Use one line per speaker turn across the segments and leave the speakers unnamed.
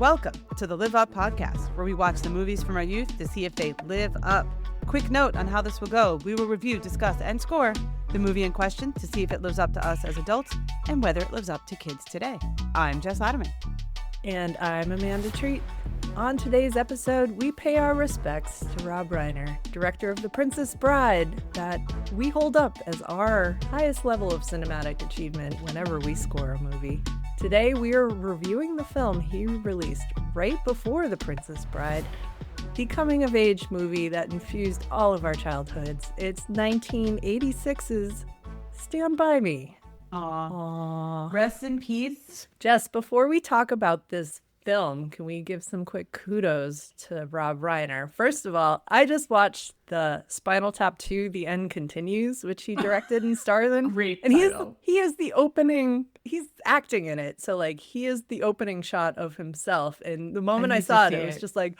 Welcome to the Live Up Podcast, where we watch the movies from our youth to see if they live up. Quick note on how this will go. We will review, discuss, and score the movie in question to see if it lives up to us as adults and whether it lives up to kids today. I'm Jess Latterman.
And I'm Amanda Treat. On today's episode, we pay our respects to Rob Reiner, director of The Princess Bride, that we hold up as our highest level of cinematic achievement whenever we score a movie. Today, we are reviewing the film he released right before The Princess Bride, the coming-of-age movie that infused all of our childhoods. It's 1986's Stand By Me.
Aww. Rest in peace.
Jess, before we talk about this film, can we give some quick kudos to Rob Reiner? First of all, I just watched the Spinal Tap 2, The End Continues, which he directed and stars in.
Great
and
title.
he is the opening, he's acting in it. So like he is the opening shot of himself. And the moment I saw it was just like,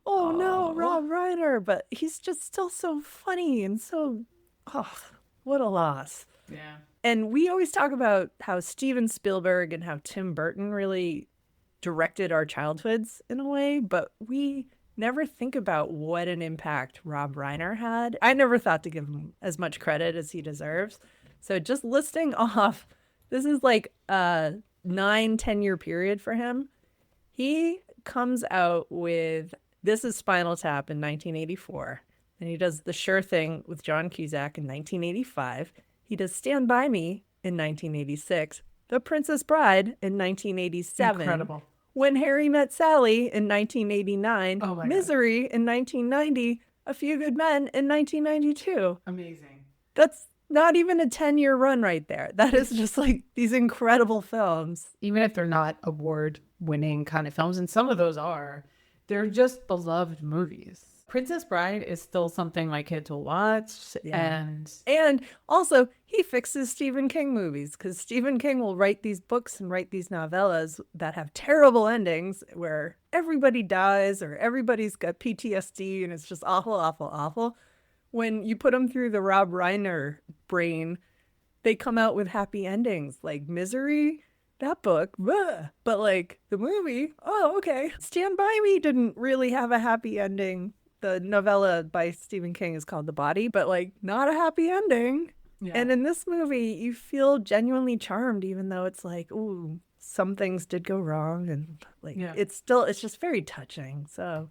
oh no, Rob Reiner. But he's just still so funny and so, what a loss.
Yeah.
And we always talk about how Steven Spielberg and how Tim Burton really directed our childhoods in a way, but we never think about what an impact Rob Reiner had. I never thought to give him as much credit as he deserves. So just listing off, this is like a 9-10 year period for him. He comes out with This Is Spinal Tap in 1984, and he does The Sure Thing with John Cusack in 1985. He does Stand By Me in 1986, The Princess Bride in 1987.
Incredible.
When Harry Met Sally in 1989.
Oh my
Misery in 1990. A Few Good Men in 1992.
Amazing.
That's not even a 10-year run right there. That is just like these incredible films.
Even if they're not award-winning kind of films, and some of those are, they're just beloved movies. Princess Bride is still something my kids will watch,
And also, he fixes Stephen King movies, because Stephen King will write these books and write these novellas that have terrible endings where everybody dies or everybody's got PTSD and it's just awful, awful, awful. When you put them through the Rob Reiner brain, they come out with happy endings, like Misery. That book, bleh. But like the movie, oh, okay. Stand By Me didn't really have a happy ending. The novella by Stephen King is called The Body, but like not a happy ending. Yeah. And in this movie, you feel genuinely charmed, even though it's like, ooh, some things did go wrong. And like, it's just very touching. So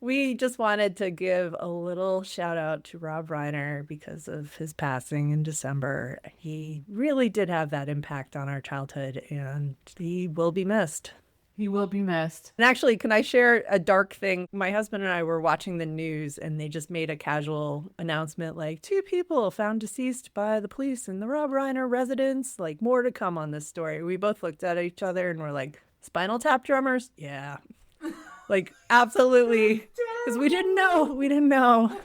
we just wanted to give a little shout out to Rob Reiner because of his passing in December. He really did have that impact on our childhood, and he will be missed.
He will be missed.
And actually, can I share a dark thing? My husband and I were watching the news, and they just made a casual announcement like 2 people found deceased by the police in the Rob Reiner residence. Like, more to come on this story. We both looked at each other and were like, Spinal Tap drummers? Yeah. Like, absolutely. Because we didn't know.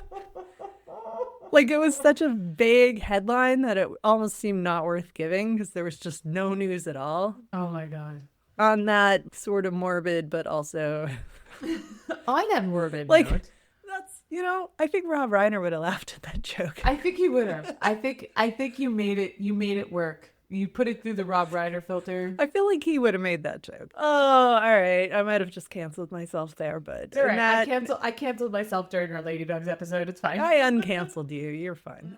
Like, it was such a vague headline that it almost seemed not worth giving because there was just no news at all.
Oh my God.
On that sort of morbid, but also
on that morbid
like
note.
That's I think Rob Reiner would have laughed at that joke.
I think he would have. I think you made it work. You put it through the Rob Reiner filter.
I feel like he would have made that joke. Oh, all right. I might have just canceled myself there, but
all right. I canceled myself during our Ladybugs episode. It's fine.
I uncanceled you. You're fine.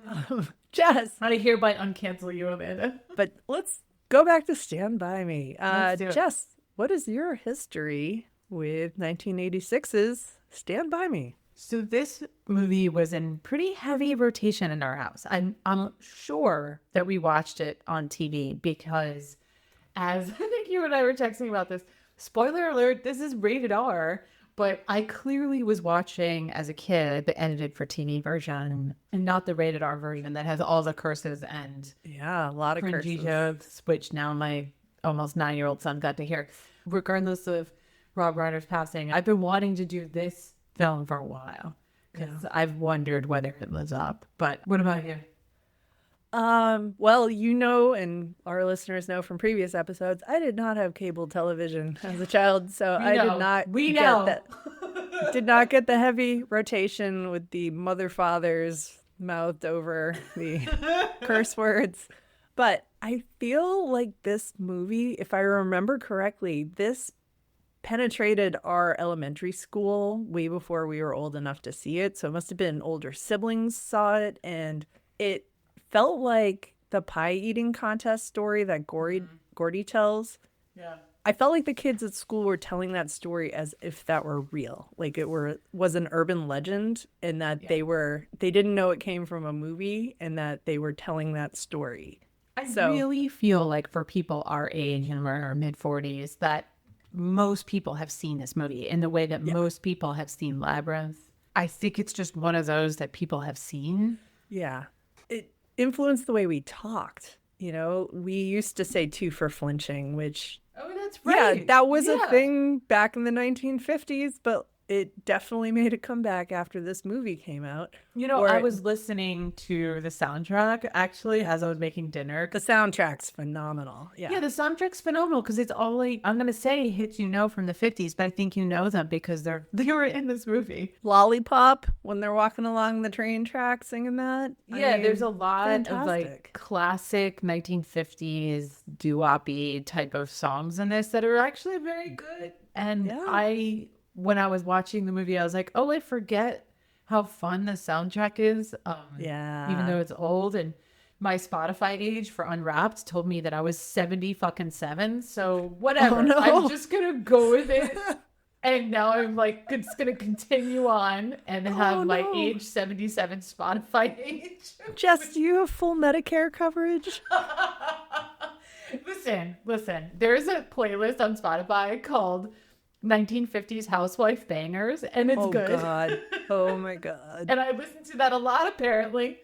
Jess.
I hereby uncancel you, Amanda.
But let's go back to Stand By Me.
Let's do it.
Jess, what is your history with 1986's Stand By Me?
So this movie was in pretty heavy rotation in our house. I'm sure that we watched it on TV because, as I think you and I were texting about this, spoiler alert, this is rated R, but I clearly was watching as a kid the edited for TV version and not the rated R version that has all the curses and
a lot of curses,
jokes, which now my almost 9-year-old son got to hear. Regardless of Rob Reiner's passing, I've been wanting to do this film for a while because I've wondered whether it lives up. But what about you?
Well, and our listeners know from previous episodes, I did not have cable television as a child, so I did not did not get the heavy rotation with the mother fathers mouthed over the curse words. But I feel like this movie, if I remember correctly, this penetrated our elementary school way before we were old enough to see it. So it must have been older siblings saw it. And it felt like the pie eating contest story that Gordy tells.
Yeah.
I felt like the kids at school were telling that story as if that were real. Like was an urban legend, and that they didn't know it came from a movie, and that they were telling that story.
I really feel like for people our age and we're in our mid-40s that most people have seen this movie in the way that most people have seen Labyrinth. I think it's just one of those that people have seen.
Yeah. It influenced the way we talked. You know, we used to say two for flinching, which...
Oh, that's right.
Yeah, that was a thing back in the 1950s, but it definitely made a comeback after this movie came out.
You know, I was listening to the soundtrack, actually, as I was making dinner.
The soundtrack's phenomenal.
Yeah, the soundtrack's phenomenal because it's all like, I'm going to say hits you know from the 50s, but I think you know them because they were in this movie.
Lollipop, when they're walking along the train track singing that.
Yeah, there's a lot of like classic 1950s doo-wop-y type of songs in this that are actually very good. And when I was watching the movie, I was like, oh, I forget how fun the soundtrack is. Even though it's old. And my Spotify age for Unwrapped told me that I was 77. So whatever.
Oh, no.
I'm just going to go with it. And now I'm like, it's going to continue on and have my age 77 Spotify age.
Jess, do you have full Medicare coverage?
Listen. There's a playlist on Spotify called 1950s housewife bangers, and it's good.
God. Oh my God.
And I listen to that a lot, apparently.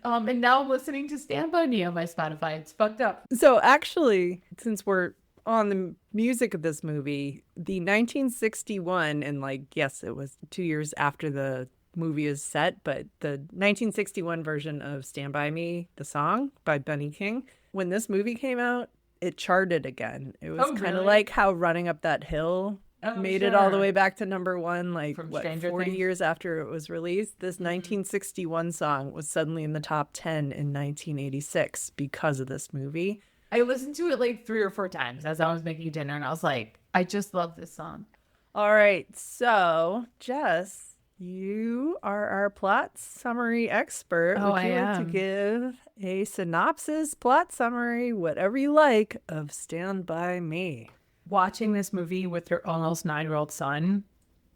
And now I'm listening to Stand By Me on my Spotify. It's fucked up.
So actually, since we're on the music of this movie, the 1961, and like, yes, it was 2 years after the movie is set, but the 1961 version of Stand By Me, the song by Benny King, when this movie came out, it charted again. It was kind of like how Running Up That Hill made it all the way back to number one, like
From
what,
Stranger
40
Things?
years after it was released. This 1961 song was suddenly in the top 10 in 1986 because of this movie.
I listened to it like 3 or 4 times as I was making dinner, and I was like, I just love this song.
All right, so Jess, you are our plot summary expert.
Oh,
Would you like to give a synopsis, plot summary, whatever you like, of Stand By Me?
Watching this movie with your almost 9-year-old son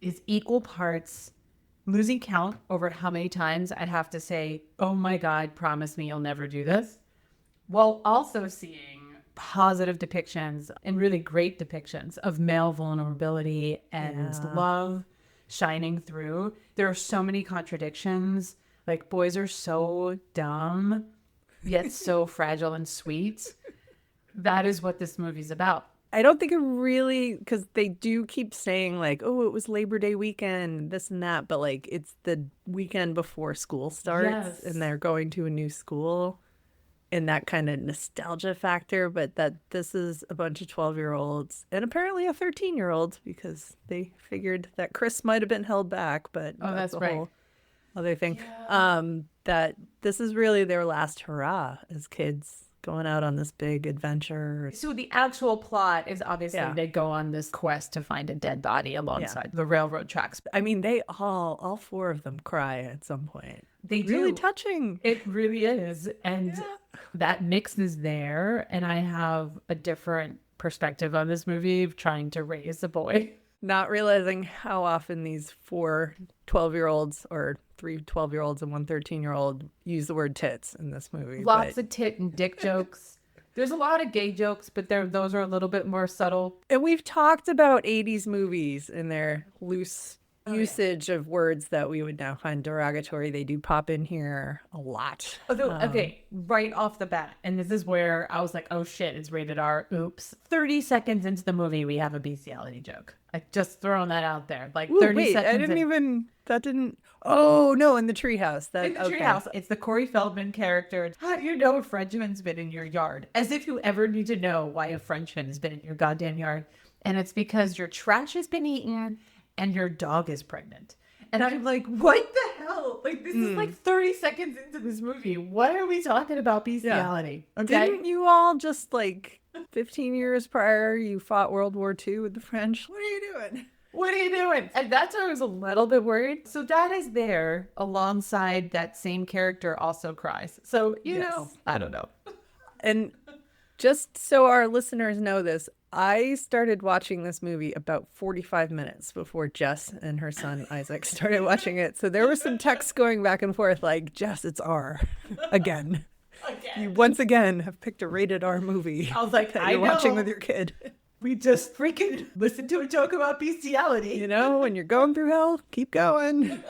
is equal parts losing count over how many times I'd have to say, oh my God, promise me you'll never do this, while also seeing positive depictions and really great depictions of male vulnerability and love shining through. There are so many contradictions. Like, boys are so dumb, yet so fragile and sweet. That is what this movie's about.
I don't think it really, because they do keep saying like, oh, it was Labor Day weekend, this and that, but like it's the weekend before school starts and they're going to a new school, and that kind of nostalgia factor, but that this is a bunch of 12-year-olds and apparently a 13-year-old because they figured that Chris might have been held back, but
that's
a
right.
whole other thing. That this is really their last hurrah as kids, going out on this big adventure.
So the actual plot is obviously they go on this quest to find a dead body alongside the railroad tracks.
I mean, they all 4 of them cry at some point.
They do.
Really touching.
It really is. And that mix is there. And I have a different perspective on this movie of trying to raise a boy.
Not realizing how often these 4 12-year-olds or 3 12-year-olds and 1 13-year-old use the word tits in this movie.
Lots of tit and dick jokes. There's a lot of gay jokes, but those are a little bit more subtle.
And we've talked about 80s movies and their loose usage of words that we would now find derogatory. They do pop in here a lot.
Although, okay, right off the bat, and this is where I was like, oh shit, it's rated R. Oops. 30 seconds into the movie, we have a bestiality joke. I just throwing that out there. Like 30 seconds.
Oh, no, in the treehouse.
In the treehouse. It's the Corey Feldman character. How do you know a Frenchman's been in your yard? As if you ever need to know why a Frenchman has been in your goddamn yard. And it's because your trash has been eaten and your dog is pregnant. And I'm like, what the hell? Like, this is like 30 seconds into this movie. Why are we talking about bestiality?
Okay. Didn't you all just like 15 years prior, you fought World War II with the French. What are you doing?
What are you doing? And that's why I was a little bit worried. So Dad is there alongside that same character also cries. So, you know, I don't know.
And just so our listeners know this, I started watching this movie about 45 minutes before Jess and her son Isaac started watching it. So there was some texts going back and forth like, Jess, it's R again. You once again have picked a rated R movie.
I was like,
that
I
you're
know.
watching with your kid.
We just freaking listened to a joke about bestiality.
You know, when you're going through hell, keep going.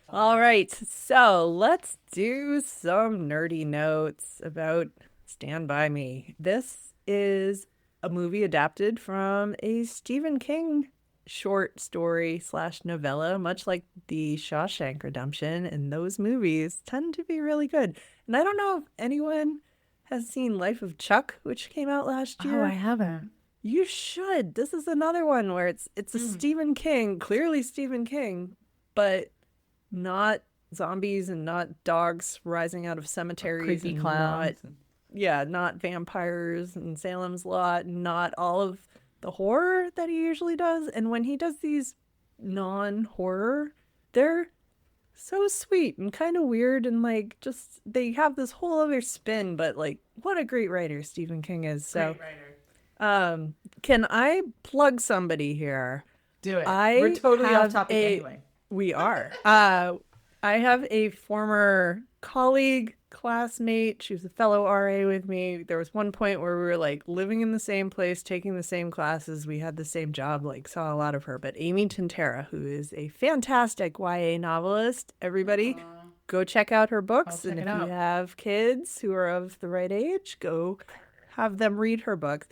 All right, so let's do some nerdy notes about Stand By Me. This is a movie adapted from a Stephen King short story / novella, much like the Shawshank Redemption, and those movies tend to be really good. And I don't know if anyone has seen Life of Chuck, which came out last year.
Oh, I haven't.
You should. This is another one where it's a Stephen King, clearly Stephen King, but not zombies and not dogs rising out of cemeteries.
Creepy
and
clowns.
not vampires and Salem's Lot, not all of the horror that he usually does. And when he does these non-horror, they're so sweet and kind of weird and like just they have this whole other spin, but like what a great writer Stephen King is. So
Great writer.
can I plug somebody here?
Do it. We're totally off topic anyway.
We are. I have a former colleague, classmate. She was a fellow RA with me. There was one point where we were like living in the same place, taking the same classes. We had the same job, like saw a lot of her. But Amy Tintera, who is a fantastic YA novelist, everybody go check out her books. And if you have kids who are of the right age, go have them read her books.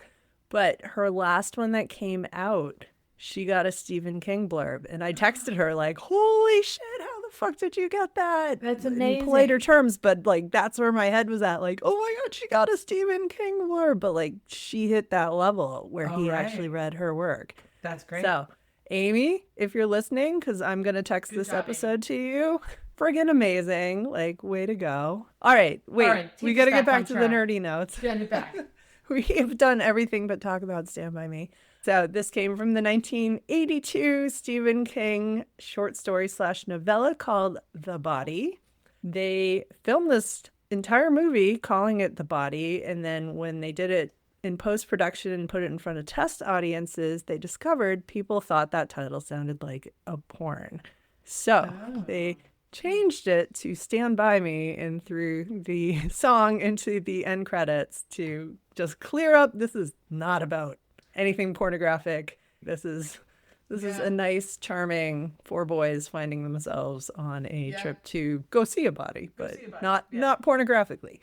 But her last one that came out, she got a Stephen King blurb. And I texted her like, holy shit, how the fuck did you get that?
That's
In
amazing.
politer terms, but like that's where my head was at. Like, oh my God, she got a Stephen King blurb. But like she hit that level where he actually read her work.
That's great.
So, Amy, if you're listening, because I'm going to text this episode to you, friggin' amazing. Like, way to go. All right, wait. We got to get back to the nerdy notes.
Send it back.
We have done everything but talk about Stand By Me. So this came from the 1982 Stephen King short story / novella called The Body. They filmed this entire movie calling it The Body, and then when they did it in post-production and put it in front of test audiences, they discovered people thought that title sounded like a porn. So they changed it to Stand By Me and threw the song into the end credits to just clear up this is not about anything pornographic. This is a nice, charming 4 boys finding themselves on a trip to go see a body, but not pornographically.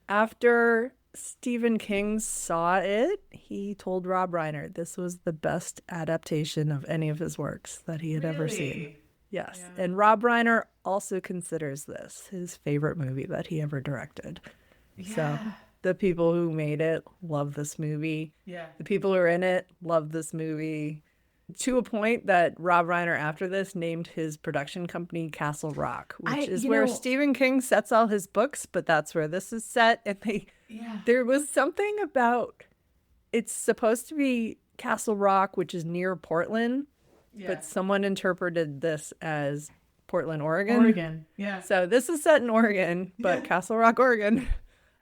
After Stephen King saw it, he told Rob Reiner this was the best adaptation of any of his works that he had ever seen. Yes. Yeah. And Rob Reiner also considers this his favorite movie that he ever directed. Yeah. So the people who made it love this movie. Yeah. The people who are in it love this movie. To a point that Rob Reiner, after this, named his production company Castle Rock, which is where Stephen King sets all his books, but that's where this is set. And there was something about, it's supposed to be Castle Rock, which is near Portland. Yeah. But someone interpreted this as Portland, Oregon. Yeah. So this is set in Oregon, but Castle Rock, Oregon.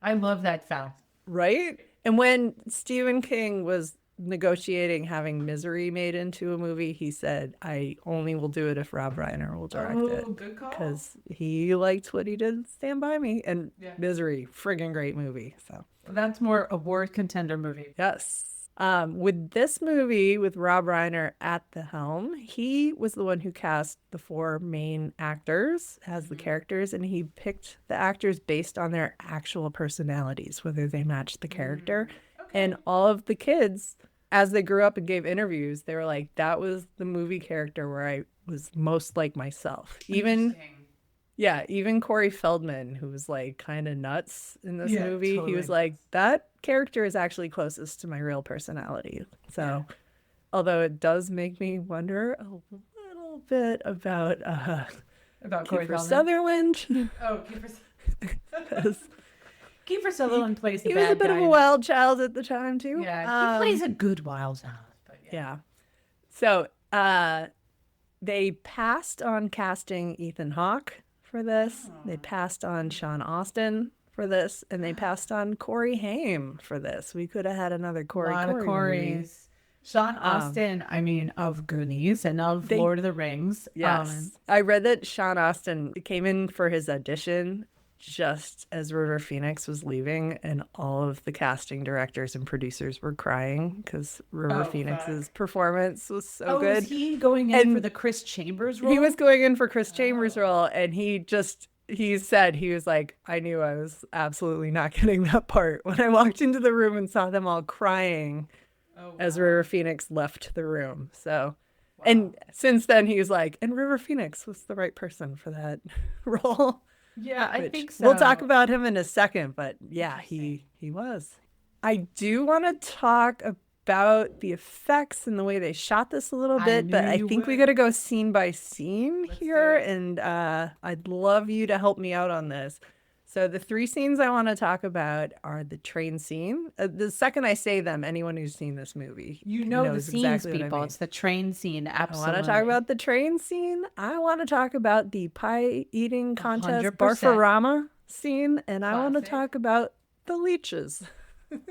I love that fact.
Right? And when Stephen King was negotiating having Misery made into a movie, he said, I only will do it if Rob Reiner will direct it. Oh, good call. Because he liked what he did Stand By Me. And Misery, friggin' great movie. So
that's more award contender movie.
Yes. With this movie, with Rob Reiner at the helm, he was the one who cast the 4 main actors as the characters, and he picked the actors based on their actual personalities, whether they matched the character. Okay. And all of the kids, as they grew up and gave interviews, they were like, that was the movie character where I was most like myself. Even Corey Feldman, who was like kind of nuts in this movie, totally. He was like, that character is actually closest to my real personality. So, although it does make me wonder a little bit about
Corey
Sutherland.
Oh, Kiefer Sutherland. Kiefer Sutherland plays the
He
bad
was a bit
guy.
of a wild child at the time too.
Yeah, he plays a good wild child. But
Yeah. So they passed on casting Ethan Hawke for this. They passed on Sean Austin for this, and they passed on Corey Haim for this. We could have had another
a
Corey.
lot of Corys. Sean Austin, I mean, of Goonies and of Lord of the Rings.
Yes. I read that Sean Austin came in for his audition just as River Phoenix was leaving, and all of the casting directors and producers were crying because River Phoenix's performance was so good.
Was he going in for the Chris Chambers role?
He was going in for Chris Chambers' role, and he said, he was like, I knew I was absolutely not getting that part when I walked into the room and saw them all crying as River Phoenix left the room. So, and since then he was like, and River Phoenix was the right person for that role.
Yeah, I think so.
We'll talk about him in a second, but yeah, he was. I do want to talk about the effects and the way they shot this a little bit, but I think we got to go scene by scene here, and I'd love you to help me out on this. So the 3 scenes I want to talk about are the train scene. The second I say them, anyone who's seen this movie,
the scenes,
exactly what I
people.
mean.
It's the train scene. Absolutely.
I want to talk about the train scene. I want to talk about the pie eating contest
100%.
Barfarama scene, and I want to
Classic.
talk about the leeches.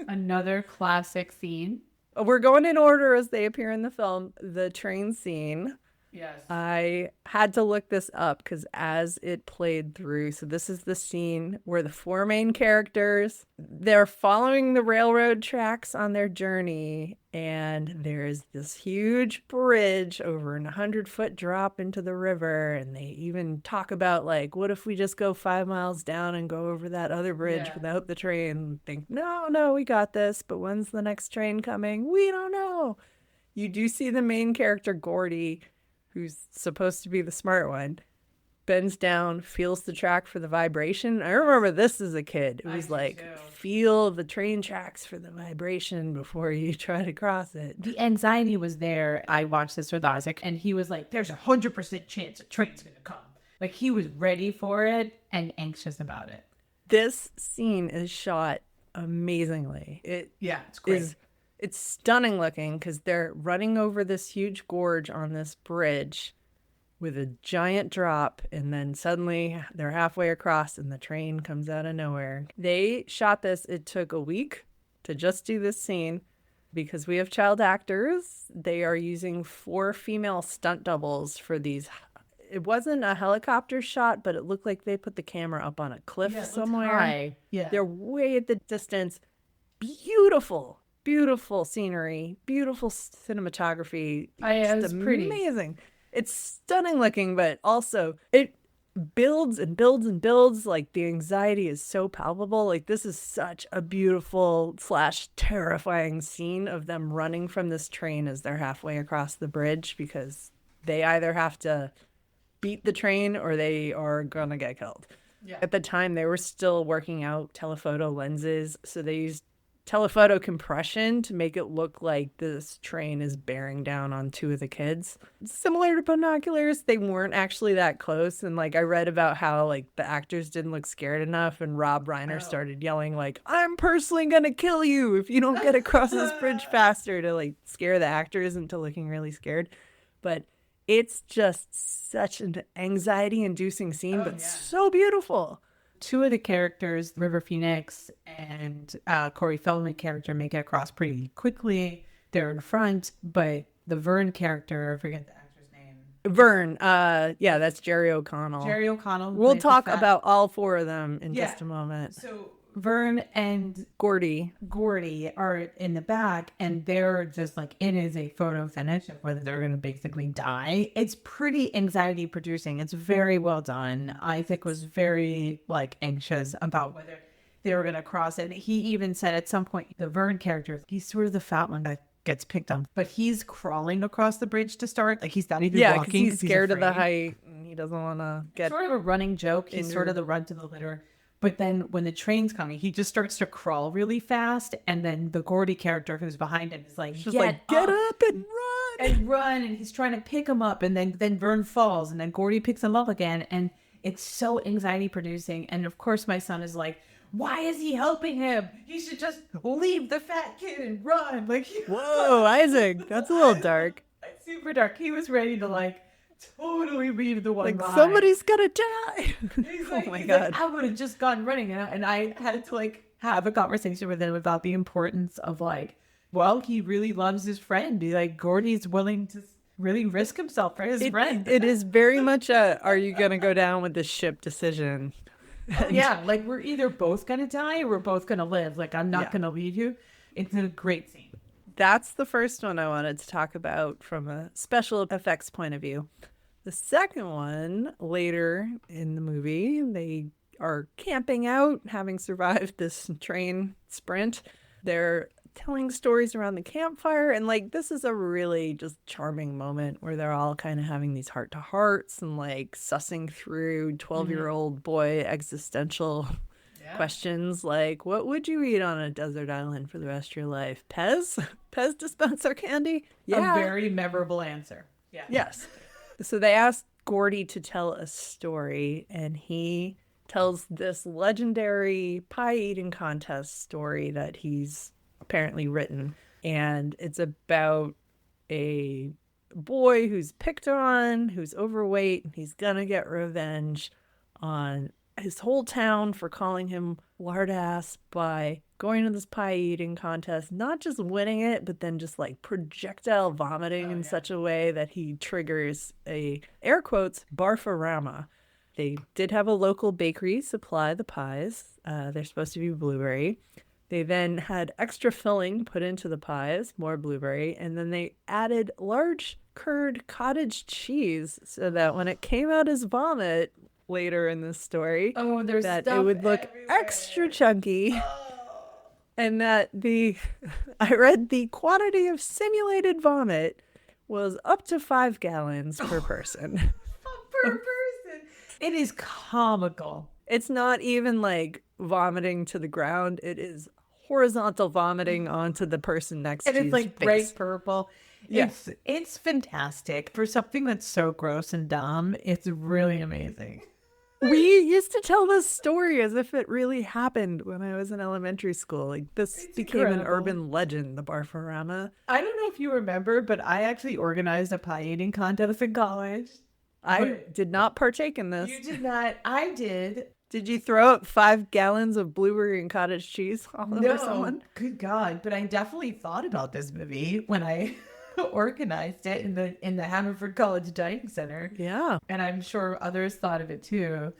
Another classic scene.
We're going in order as they appear in the film. The train scene.
Yes.
I had to look this up because as it played through, so this is the scene where the 4 main characters, they're following the railroad tracks on their journey, and there's this huge bridge over a 100-foot drop into the river, and they even talk about, like, what if we just go 5 miles down and go over that other bridge without the train? Think, no, we got this, but when's the next train coming? We don't know. You do see the main character, Gordy, who's supposed to be the smart one, bends down, feels the track for the vibration. I remember this as a kid. It was like, feel the train tracks for the vibration before you try to cross it.
The anxiety was there. I watched this with Isaac, and he was like, there's 100% chance a train's going to come. Like, he was ready for it and anxious about it.
This scene is shot amazingly.
It's great.
It's stunning looking because they're running over this huge gorge on this bridge with a giant drop, and then suddenly they're halfway across and the train comes out of nowhere. They shot this. It took a week to just do this scene because we have child actors. They are using 4 female stunt doubles for these. It wasn't a helicopter shot, but it looked like they put the camera up on a cliff somewhere.
Yeah.
They're way at the distance. Beautiful scenery, beautiful cinematography.
It was pretty
amazing. It's stunning looking, but also it builds and builds and builds. Like, the anxiety is so palpable. Like, this is such a beautiful / terrifying scene of them running from this train as they're halfway across the bridge, because they either have to beat the train or they are gonna get killed. Yeah. At the time, they were still working out telephoto lenses, so they used telephoto compression to make it look like this train is bearing down on 2 of the kids. Similar to binoculars, they weren't actually that close. And like, I read about how like the actors didn't look scared enough, and Rob Reiner started yelling like, I'm personally gonna kill you if you don't get across this bridge faster, to like scare the actors into looking really scared. But it's just such an anxiety-inducing scene, but so beautiful.
2 of the characters, River Phoenix and Corey Feldman character, make it across pretty quickly. They're in front, but the Vern character, I forget the actor's name.
Vern, that's Jerry O'Connell.
Jerry O'Connell.
We'll talk about all 4 of them in just a moment.
So Vern and
Gordy
are in the back, and they're just like, it is a photo finish of whether they're going to basically die. It's pretty anxiety producing. It's very well done. Isaac was very like anxious about whether they were going to cross it. He even said at some point, the Vern character, he's sort of the fat one that gets picked on, but he's crawling across the bridge to start. Like, he's not even walking.
He's scared of the height and he doesn't want to get
sort of a running joke. He's sort of the run to the litter. But then when the train's coming, he just starts to crawl really fast. And then the Gordy character who's behind him is like,
get up and run.
And he's trying to pick him up. And then Vern falls. And then Gordy picks him up again. And it's so anxiety producing. And of course, my son is like, why is he helping him? He should just leave the fat kid and run. Like,
Whoa, Isaac, that's a little dark.
it's super dark. He was ready to like totally leave the one
Like,
behind.
somebody's gonna die.
He's
Oh
like,
my
he's
God.
like, I would have just gone running, and I had to like have a conversation with him about the importance of like, well, he really loves his friend. Like, Gordy's willing to really risk himself for his friend.
It is very much a, are you gonna go down with this ship decision?
Yeah, like we're either both gonna die or we're both gonna live. Like, I'm not
Yeah.
gonna leave you. It's a great scene.
That's the first one I wanted to talk about from a special effects point of view. The second one, later in the movie, they are camping out, having survived this train sprint. They're telling stories around the campfire, and like this is a really just charming moment where they're all kind of having these heart-to-hearts and like sussing through 12-year-old boy existential questions like, what would you eat on a desert island for the rest of your life? Pez dispenser candy?
A very memorable answer. Yeah.
Yes. So they asked Gordy to tell a story, and he tells this legendary pie eating contest story that he's apparently written. And it's about a boy who's picked on, who's overweight, and he's gonna get revenge on his whole town for calling him lard ass by going to this pie eating contest, not just winning it, but then just like projectile vomiting in such a way that he triggers a, air quotes, barfarama. They did have a local bakery supply the pies. They're supposed to be blueberry. They then had extra filling put into the pies, more blueberry, and then they added large curd cottage cheese so that when it came out as vomit later in this story,
there's
that it
stuff
would look
everywhere.
extra chunky. And that I read the quantity of simulated vomit was up to 5 gallons per person.
Per person. It is comical.
It's not even like vomiting to the ground. It is horizontal vomiting onto the person next
And
to
it's
his
like
face.
bright purple.
Yeah.
It's fantastic. For something that's so gross and dumb, it's really amazing.
We used to tell this story as if it really happened when I was in elementary school. Like this became an
incredible.
urban legend, the Barfarama.
I don't know if you remember, but I actually organized a pie eating contest in college.
I did not partake in this.
You did not. I did.
Did you throw up 5 gallons of blueberry and cottage cheese all over someone?
Good God. But I definitely thought about this movie when I organized it in the Haverford College Dining Center.
Yeah.
And I'm sure others thought of it too.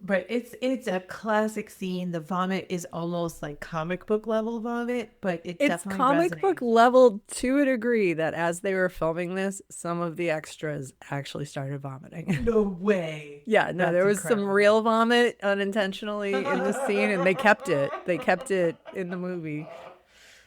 But it's a classic scene. The vomit is almost like comic book level vomit, but it's definitely
comic
resonates.
book level to a degree that as they were filming this, some of the extras actually started vomiting.
No way.
Yeah, no,
That's
there was some
incredible.
real vomit unintentionally in the scene, and they kept it. They kept it in the movie.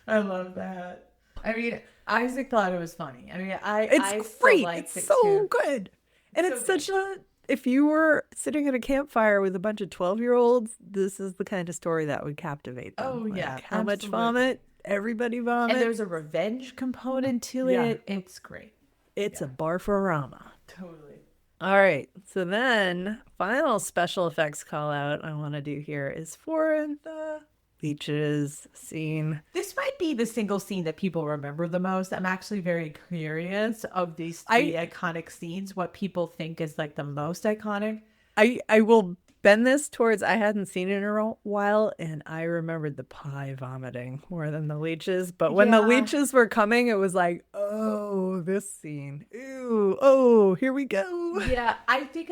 I love that. I mean, Isaac thought it was funny. I mean, I
It's
still
great.
liked
It's
it
so
too.
good. And
So
it's such a, if you were sitting at a campfire with a bunch of 12-year-olds, this is the kind of story that would captivate them.
Oh, yeah,
Like, how much
absolutely.
vomit? Everybody vomits.
And there's a revenge component to
Yeah.
it. It's great.
It's a barfarama.
Totally.
All right. So then, final special effects call out I want to do here is for the leeches scene.
This might be the single scene that people remember the most. I'm actually very curious of these three iconic scenes, what people think is like the most iconic.
I will bend this towards I hadn't seen it in a while, and I remembered the pie vomiting more than the leeches. But when the
Yeah.
leeches were coming, it was like, oh, this scene. Ew. Oh, here we go.
Yeah, I think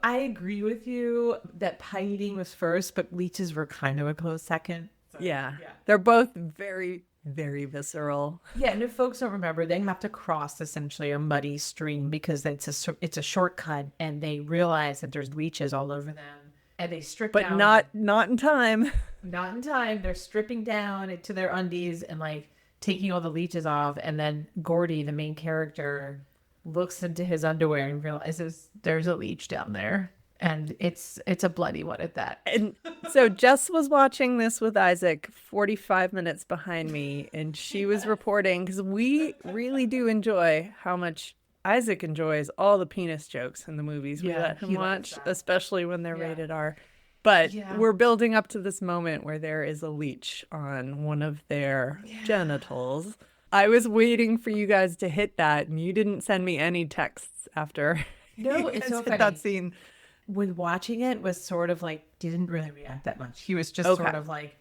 I agree with you that pie eating was first, but leeches were kind of a close second. So,
Yeah. They're both very, very visceral.
Yeah, and if folks don't remember, they have to cross essentially a muddy stream because it's a shortcut, and they realize that there's leeches all over them, and they strip
But
down.
not in time.
Not in time. They're stripping down into their undies and like taking all the leeches off, and then Gordy, the main character, looks into his underwear and realizes there's a leech down there, and it's a bloody one at that.
And so Jess was watching this with Isaac 45 minutes behind me, and she was reporting, because we really do enjoy how much Isaac enjoys all the penis jokes in the movies we
Yeah,
let him
he loves
watch,
that.
especially when they're
Yeah.
rated R. But
Yeah.
we're building up to this moment where there is a leech on one of their genitals. I was waiting for you guys to hit that, and you didn't send me any texts after
No,
you
it's
guys
so
hit
funny.
that scene.
When watching it was sort of like, didn't really react that much. He was just
Okay.
sort of like,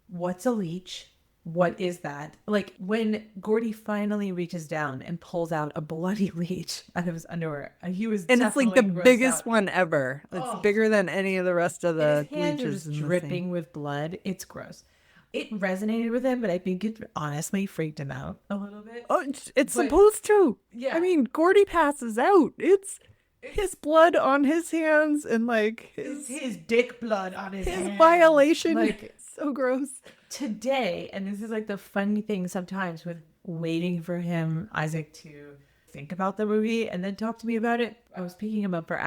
what's a leech? What is that? Like when Gordy finally reaches down and pulls out a bloody leech out of his underwear, he was
And it's like the
definitely grossed
biggest
out.
one ever. It's
Oh.
bigger than any of the rest of the
His hands are
leeches
just
in the scene.
dripping with blood. It's gross. It resonated with him, but I think it honestly freaked him out a little bit.
Oh, it's
But-
supposed to.
Yeah.
I mean, Gordy passes out. It's his blood on his hands and like
His dick blood on his
his
hands.
violation.
Like
So gross.
today, and this is like the funny thing sometimes with waiting for him, Isaac, to think about the movie and then talk to me about it. I was picking him up from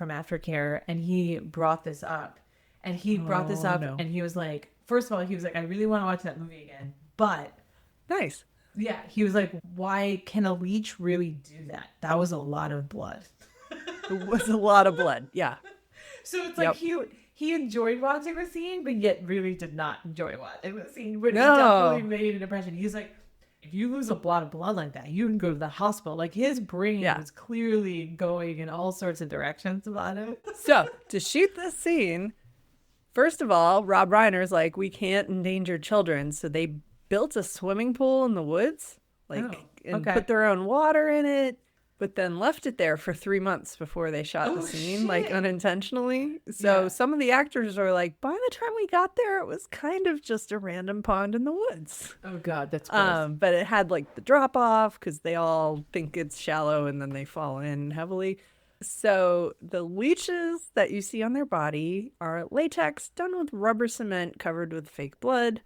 aftercare, and he brought this up. And he brought this up,
no.
and he was like, first of all, he was like, I really want to watch that movie again. But
Nice.
yeah, he was like, why can a leech really do that? That was a lot of blood.
It was a lot of blood. Yeah.
So it's like he enjoyed watching the scene, but yet really did not enjoy watching the scene. But it definitely made an impression. He's like, if you lose a lot of blood like that, you can go to the hospital. Like his brain was clearly going in all sorts of directions about it.
So to shoot this scene, first of all, Rob Reiner's like, we can't endanger children. So they built a swimming pool in the woods, and put their own water in it, but then left it there for 3 months before they shot the scene, like unintentionally. So some of the actors are like, by the time we got there, it was kind of just a random pond in the woods.
Oh God, that's gross.
But it had like the drop off because they all think it's shallow and then they fall in heavily. So the leeches that you see on their body are latex done with rubber cement covered with fake blood.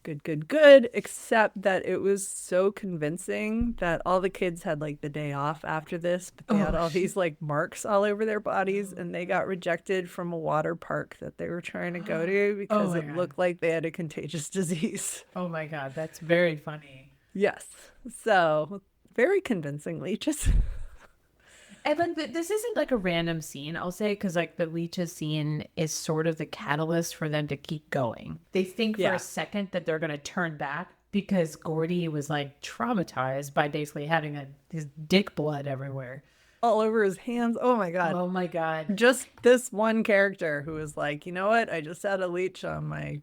Good. Except that it was so convincing that all the kids had like the day off after this, but they had all these like marks all over their bodies, and they got rejected from a water park that they were trying to go to because it looked like they had a contagious disease.
Oh my God, that's very funny.
Yes. So very convincing leeches.
And like this isn't like a random scene, I'll say, because like the leeches scene is sort of the catalyst for them to keep going. They think for a second that they're going to turn back because Gordy was like traumatized by basically having his dick blood everywhere.
All over his hands. Oh my God.
Oh my God.
Just this one character who was like, you know what? I just had a leech on my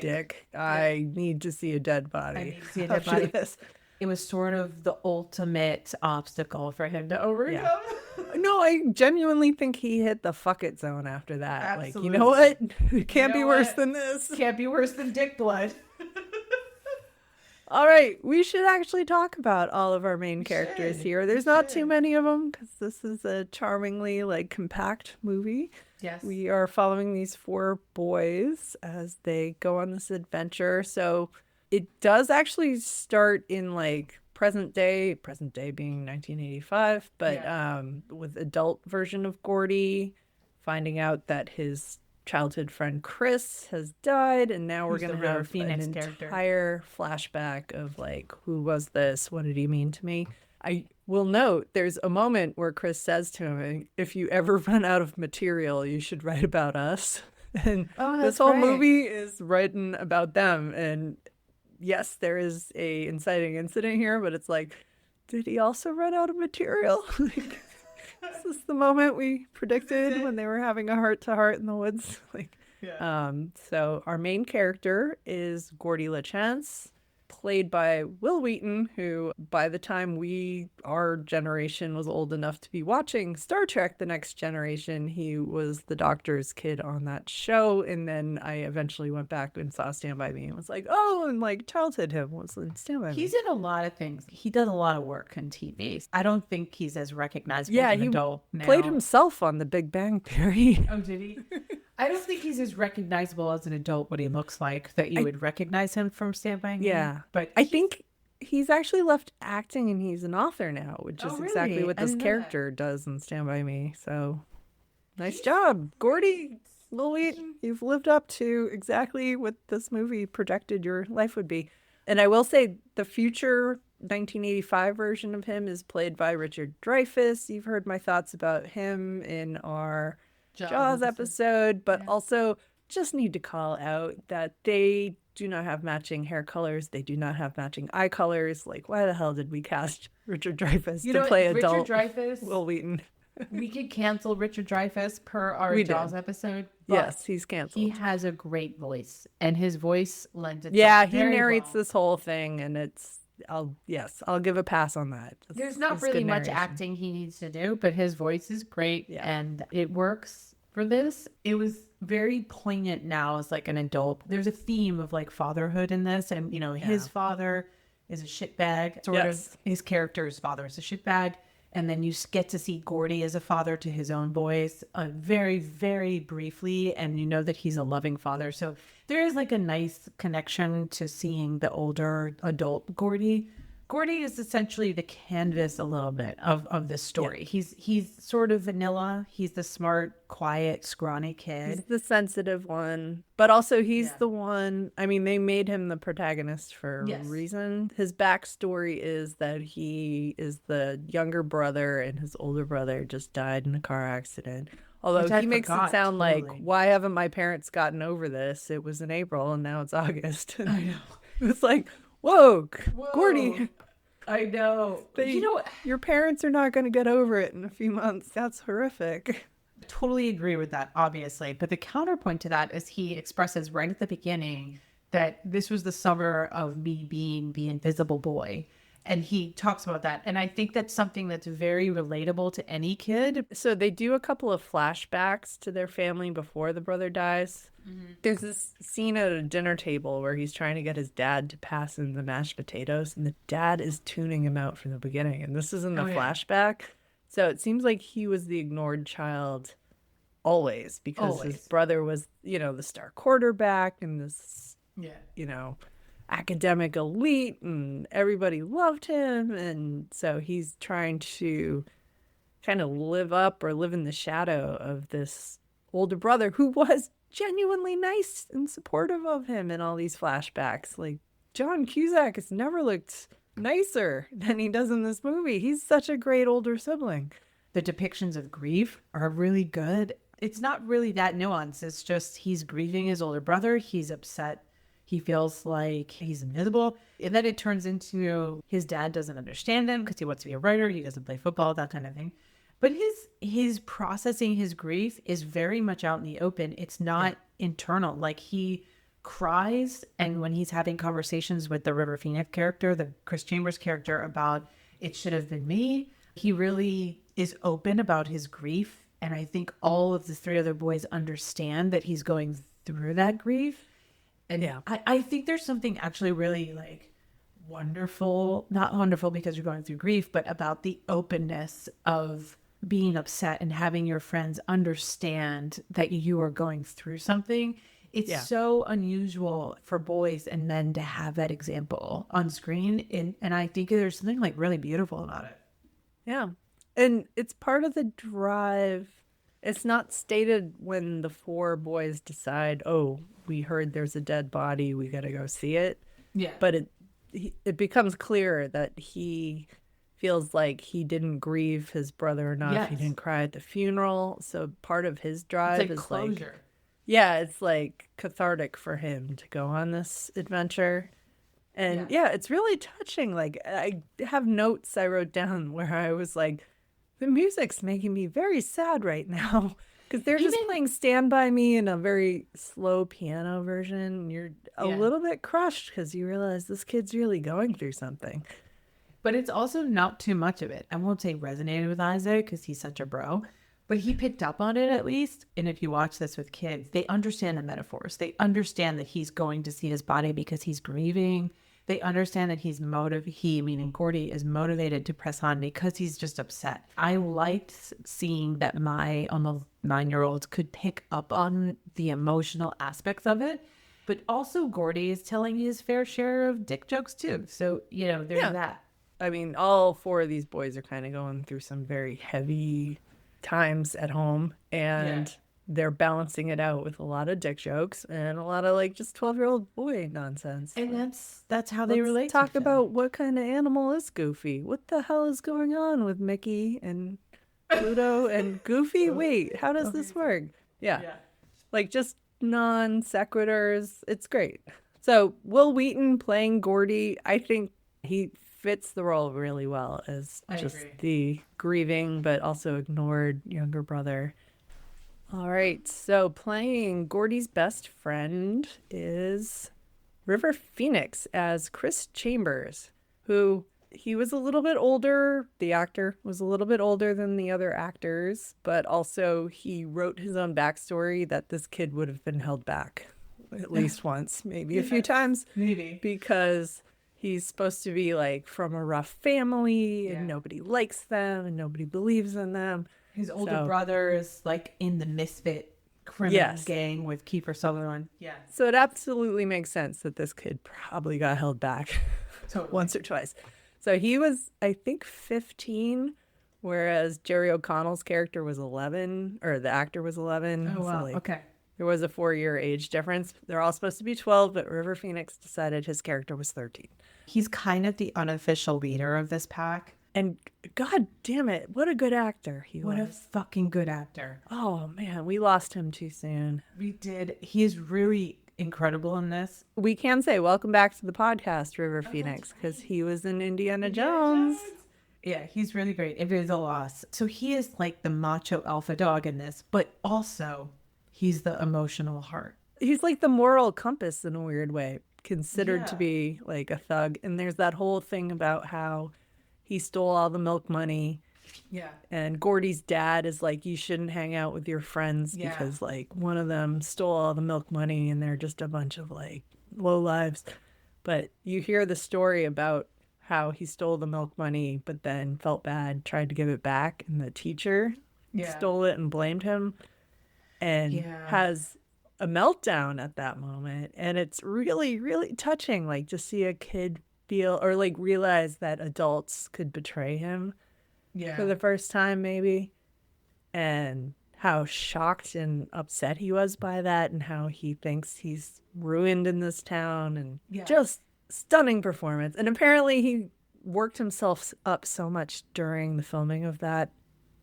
dick. I need to see a dead body.
I need to see a dead body. It was sort of the ultimate obstacle for him to overcome.
Yeah. No, I genuinely think he hit the fuck it zone after that.
Absolutely.
Like, you know what? It can't be worse than this.
Can't be worse than dick blood.
All right, we should actually talk about all of our main characters here. There's not too many of them because this is a charmingly like compact movie.
Yes.
We are following these 4 boys as they go on this adventure. So it does actually start in like present day being 1985, but with adult version of Gordy finding out that his childhood friend Chris has died, and now we're going to have
Phoenix
an
character.
entire flashback of like, who was this? What did he mean to me? I will note there's a moment where Chris says to him, if you ever run out of material, you should write about us. And this whole movie is written about them. And yes, there is a inciting incident here, but it's like, did he also run out of material? Like, is this the moment we predicted when they were having a heart-to-heart in the woods? Like, so our main character is Gordy LaChance, played by Will Wheaton, who by the time our generation was old enough to be watching Star Trek The Next Generation, he was the doctor's kid on that show. And then I eventually went back and saw Stand By Me and was like, oh, and like childhood him was in Stand By Me.
He's in a lot of things. He does a lot of work on TV. I don't think he's as recognizable as an adult now.
Played himself on The Big Bang Theory.
Oh, did he? I don't think he's as recognizable as an adult what he looks like that you would recognize him from Stand By Me.
Yeah.
But
I think he's actually left acting and he's an author now, which is exactly
really?
what
I
this
didn't know
character does in Stand By Me. So nice job, Gordy. Will Wheaton, you've lived up to exactly what this movie projected your life would be. And I will say the future 1985 version of him is played by Richard Dreyfuss. You've heard my thoughts about him in our Jaws episode, but also just need to call out that they do not have matching hair colors. They do not have matching eye colors. Like, why the hell did we cast Richard Dreyfuss to play adult
Richard Dreyfuss,
Will Wheaton?
we could cancel Richard Dreyfuss per our Jaws episode.
Yes, he's canceled.
He has a great voice, and his voice lends itself
Yeah, he
very
narrates
well.
this whole thing, and I'll give a pass on that.
There's not really much acting he needs to do, but his voice is great, and it works for this. It was very poignant now as like an adult. There's a theme of like fatherhood in this, and his father is a shitbag. Sort of his character's father is a shitbag. And then you get to see Gordy as a father to his own boys very, very briefly. And you know that he's a loving father. So there is like a nice connection to seeing the older adult Gordy. Gordy is essentially the canvas a little bit of this story. Yeah. He's sort of vanilla. He's the smart, quiet, scrawny kid.
He's the sensitive one. But also he's the one, I mean, they made him the protagonist for a reason. His backstory is that he is the younger brother and his older brother just died in a car accident. Although he makes it sound like, why haven't my parents gotten over this? It was in April and now it's August.
I know.
It's like, whoa, Gordy.
I know.
Your parents are not going to get over it in a few months. That's horrific.
Totally agree with that, obviously. But the counterpoint to that is he expresses right at the beginning that this was the summer of me being the invisible boy. And he talks about that. And I think that's something that's very relatable to any kid.
So they do a couple of flashbacks to their family before the brother dies. Mm-hmm. There's this scene at a dinner table where he's trying to get his dad to pass him the mashed potatoes. And the dad is tuning him out from the beginning. And this isn't a flashback. So it seems like he was the ignored child always because his brother was, the star quarterback and this, academic elite and everybody loved him. And so he's trying to kind of live up or live in the shadow of this older brother who was genuinely nice and supportive of him in all these flashbacks. Like John Cusack has never looked nicer than he does in this movie. He's such a great older sibling.
The depictions of grief are really good. It's not really that nuanced. It's just he's grieving his older brother. He's upset. He feels like he's invisible. And then it turns into his dad doesn't understand him because he wants to be a writer. He doesn't play football, that kind of thing. But his processing his grief is very much out in the open. It's not internal. Like he cries, and when he's having conversations with the River Phoenix character, the Chris Chambers character, about it should have been me, he really is open about his grief. And I think all of the three other boys understand that he's going through that grief. And I think there's something actually really like wonderful, not wonderful because you're going through grief, but about the openness of being upset and having your friends understand that you are going through something. It's so unusual for boys and men to have that example on screen. And I think there's something like really beautiful about it.
Yeah. And it's part of the drive. It's not stated when the four boys decide, oh, we heard there's a dead body, we got to go see it. Yeah. But it becomes clear that he feels like he didn't grieve his brother enough. Yes. He didn't cry at the funeral. So part of his drive is closure. It's like cathartic for him to go on this adventure. And it's really touching. Like I have notes I wrote down where I was like, the music's making me very sad right now. Because they're just playing Stand By Me in a very slow piano version. And you're a little bit crushed because you realize this kid's really going through something.
But it's also not too much of it. I won't say resonated with Isaac because he's such a bro. But he picked up on it at least. And if you watch this with kids, they understand the metaphors. They understand that he's going to see his body because he's grieving. They understand that he, meaning Gordy, is motivated to press on because he's just upset. I liked seeing that my almost 9-year-old could pick up on the emotional aspects of it. But also Gordy is telling his fair share of dick jokes too. So, there's that.
I mean, all four of these boys are kind of going through some very heavy times at home. And they're balancing it out with a lot of dick jokes and a lot of like just 12-year-old boy nonsense.
And that's how they relate.
Talk about what kind of animal is Goofy. What the hell is going on with Mickey? And Pluto and Goofy. Wait, how does this work? Yeah. Like just non sequiturs. It's great. So Will Wheaton playing Gordy, I think he fits the role really well as just the grieving but also ignored younger brother. All right, so playing Gordy's best friend is River Phoenix as Chris Chambers, who he was a little bit older. The actor was a little bit older than the other actors, but also he wrote his own backstory that this kid would have been held back at least once, maybe a few times.
Maybe.
Because he's supposed to be like from a rough family and nobody likes them and nobody believes in them.
His older brother is like in the misfit criminal gang with Kiefer Sutherland. Yeah.
So it absolutely makes sense that this kid probably got held back once or twice. So he was, I think, 15, whereas Jerry O'Connell's character was 11, or the actor was 11.
Oh, wow.
So, like,
Okay.
there was a 4-year age difference. They're all supposed to be 12, but River Phoenix decided his character was 13.
He's kind of the unofficial leader of this pack.
And God damn it, what a good actor he was.
What a fucking good actor.
Oh, man, we lost him too soon.
We did. He is really incredible in this.
We can say welcome back to the podcast, River Phoenix, because he was in Indiana Jones.
Yeah, he's really great. It is a loss. So he is like the macho alpha dog in this, but also he's the emotional heart.
He's like the moral compass in a weird way, considered to be like a thug. And there's that whole thing about how he stole all the milk money.
Yeah.
And Gordy's dad is like, you shouldn't hang out with your friends because like one of them stole all the milk money and they're just a bunch of like lowlives. But you hear the story about how he stole the milk money, but then felt bad, tried to give it back. And the teacher stole it and blamed him and has a meltdown at that moment. And it's really, really touching, like to see a kid feel or like realize that adults could betray him for the first time maybe, and how shocked and upset he was by that and how he thinks he's ruined in this town, and just stunning performance. And apparently he worked himself up so much during the filming of that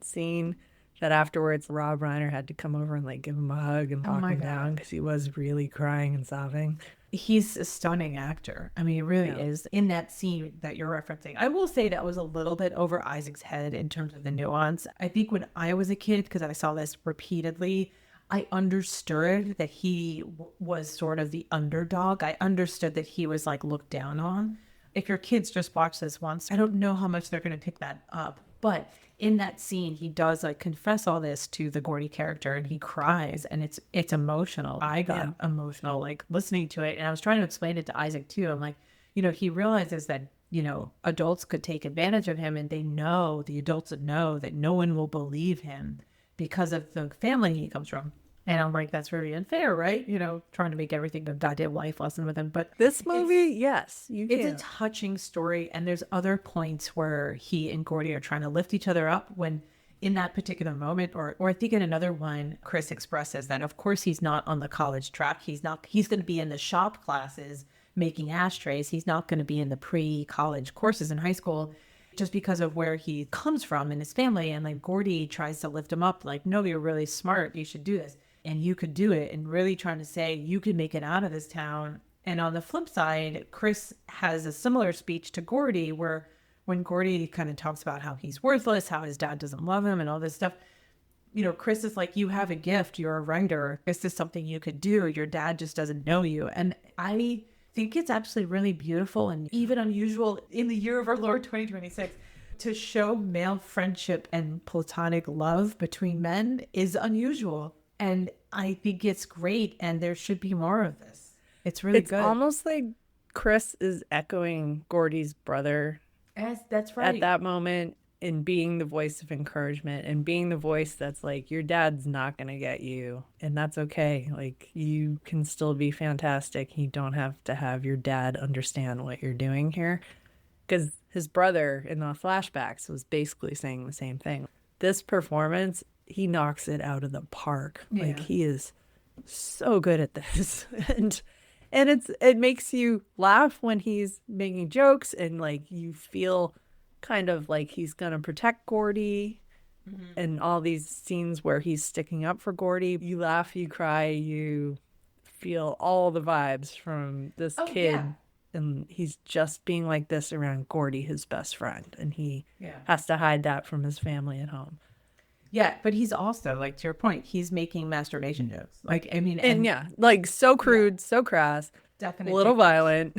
scene that afterwards Rob Reiner had to come over and like give him a hug and talk him down because he was really crying and sobbing.
He's a stunning actor. I mean, he really is. In that scene that you're referencing, I will say that was a little bit over Isaac's head in terms of the nuance. I think when I was a kid, because I saw this repeatedly, I understood that he was sort of the underdog. I understood that he was like looked down on. If your kids just watch this once, I don't know how much they're going to pick that up. But in that scene, he does like confess all this to the Gordy character, and he cries, and it's emotional. I got emotional like listening to it, and I was trying to explain it to Isaac too. I'm like, you know, he realizes that, you know, adults could take advantage of him, and the adults know that no one will believe him because of the family he comes from. And I'm like, that's really unfair, right? You know, trying to make everything a goddamn life lesson with him. But
this movie, it's
a touching story. And there's other points where he and Gordy are trying to lift each other up when in that particular moment, or I think in another one, Chris expresses that, of course, he's not on the college track. He's going to be in the shop classes making ashtrays. He's not going to be in the pre-college courses in high school, just because of where he comes from in his family. And like Gordy tries to lift him up, like, no, you're really smart. You should do this. And you could do it, and really trying to say you could make it out of this town. And on the flip side, Chris has a similar speech to Gordy, where when Gordy kind of talks about how he's worthless, how his dad doesn't love him and all this stuff, you know, Chris is like, you have a gift. You're a writer. This is something you could do. Your dad just doesn't know you. And I think it's actually really beautiful and even unusual in the year of our Lord 2026 to show male friendship and platonic love between men is unusual. And I think it's great, and there should be more of this. It's really good.
It's almost like Chris is echoing Gordy's brother.
Yes, that's right.
At that moment, in being the voice of encouragement and being the voice that's like, your dad's not going to get you, and that's okay. Like, you can still be fantastic. You don't have to have your dad understand what you're doing here. Because his brother in the flashbacks was basically saying the same thing. This performance, he knocks it out of the park. Like, he is so good at this. and it makes you laugh when he's making jokes, and like you feel kind of like he's gonna protect Gordy, And all these scenes where he's sticking up for Gordy, you laugh, you cry, you feel all the vibes from this kid.
Yeah.
And he's just being like this around Gordy, his best friend. And he
Yeah.
has to hide that from his family at home.
Yeah, but he's also, like, to your point, he's making masturbation jokes. Like, I mean,
And yeah, like so crude, so crass,
definitely
a little violent,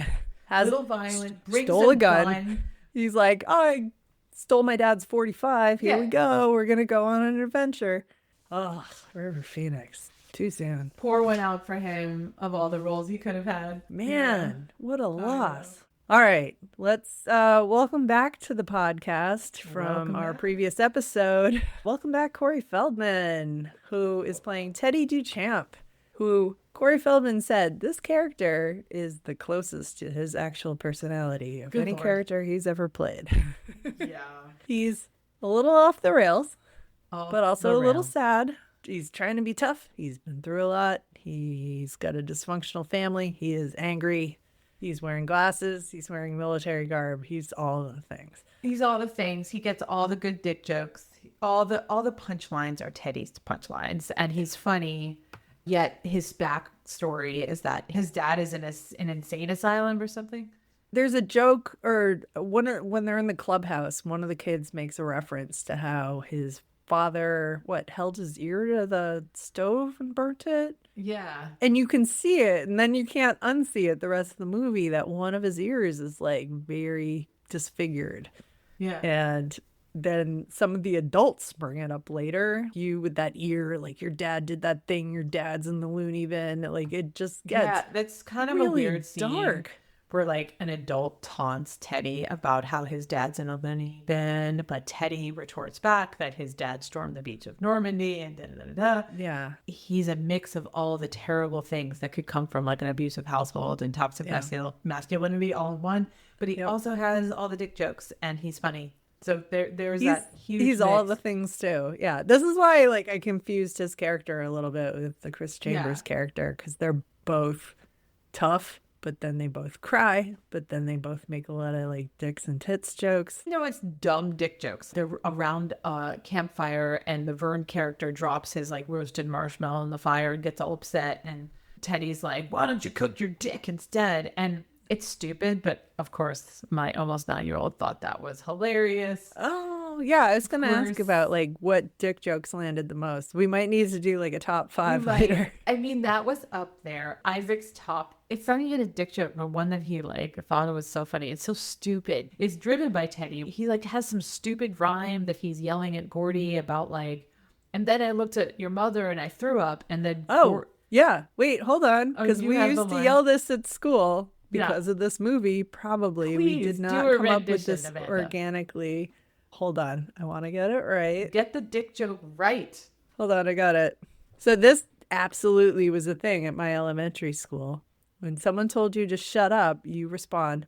brings
stole a gun.
gun.
He's like, oh, I stole my dad's 45. Here we go. We're going to go on an adventure. Oh, River Phoenix. Too soon.
Pour one out for him of all the roles he could have had.
Man, what a loss. All right, let's welcome back to the podcast from our previous episode. Welcome back, Corey Feldman, who is playing Teddy Duchamp, who Corey Feldman said this character is the closest to his actual personality of any character he's ever played.
Yeah.
He's a little off the rails, but also a little sad. He's trying to be tough. He's been through a lot. He's got a dysfunctional family. He is angry. He's wearing glasses. He's wearing military garb. He's all the things.
He's all the things. He gets all the good dick jokes. All the punchlines are Teddy's punchlines, and he's funny. Yet his backstory is that his dad is in an insane asylum or something.
There's a joke, or when they're in the clubhouse, one of the kids makes a reference to how his father, held his ear to the stove and burnt it?
Yeah.
And you can see it, and then you can't unsee it the rest of the movie, that one of his ears is like very disfigured.
Yeah.
And then some of the adults bring it up later. You with that ear, like your dad did that thing, your dad's in the loony bin. Like it just gets
that's kind of
really
a weird scene.
dark.
Where like an adult taunts Teddy about how his dad's in a loony bin, but Teddy retorts back that his dad stormed the beach of Normandy and da-da-da-da-da.
Yeah.
He's a mix of all the terrible things that could come from like an abusive household and toxic masculinity all in one. But he also has all the dick jokes, and he's funny. So there's that huge
He's
mix.
all the things too. Yeah. This is why like I confused his character a little bit with the Chris Chambers character, because they're both tough, but then they both cry, but then they both make a lot of like dicks and tits jokes.
No, it's dumb dick jokes. They're around a campfire, and the Vern character drops his like roasted marshmallow in the fire and gets all upset, and Teddy's like, why don't you cook your dick instead? And it's stupid, but of course my almost 9-year-old thought that was hilarious.
Oh yeah, I was gonna ask about like what dick jokes landed the most. We might need to do like a top 5 later.
I mean, that was up there. Isaac's top. It's not even a dick joke, but one that he like thought it was so funny. It's so stupid. It's driven by Teddy. He like has some stupid rhyme that he's yelling at Gordy about like, and then I looked at your mother and I threw up, and then
yeah. Wait, hold on, because we used to yell this at school. Because of this movie, probably.
Please,
we did not come up with this organically. Hold on. I want to get it right.
Get the dick joke right.
Hold on. I got it. So this absolutely was a thing at my elementary school. When someone told you to shut up, you respond,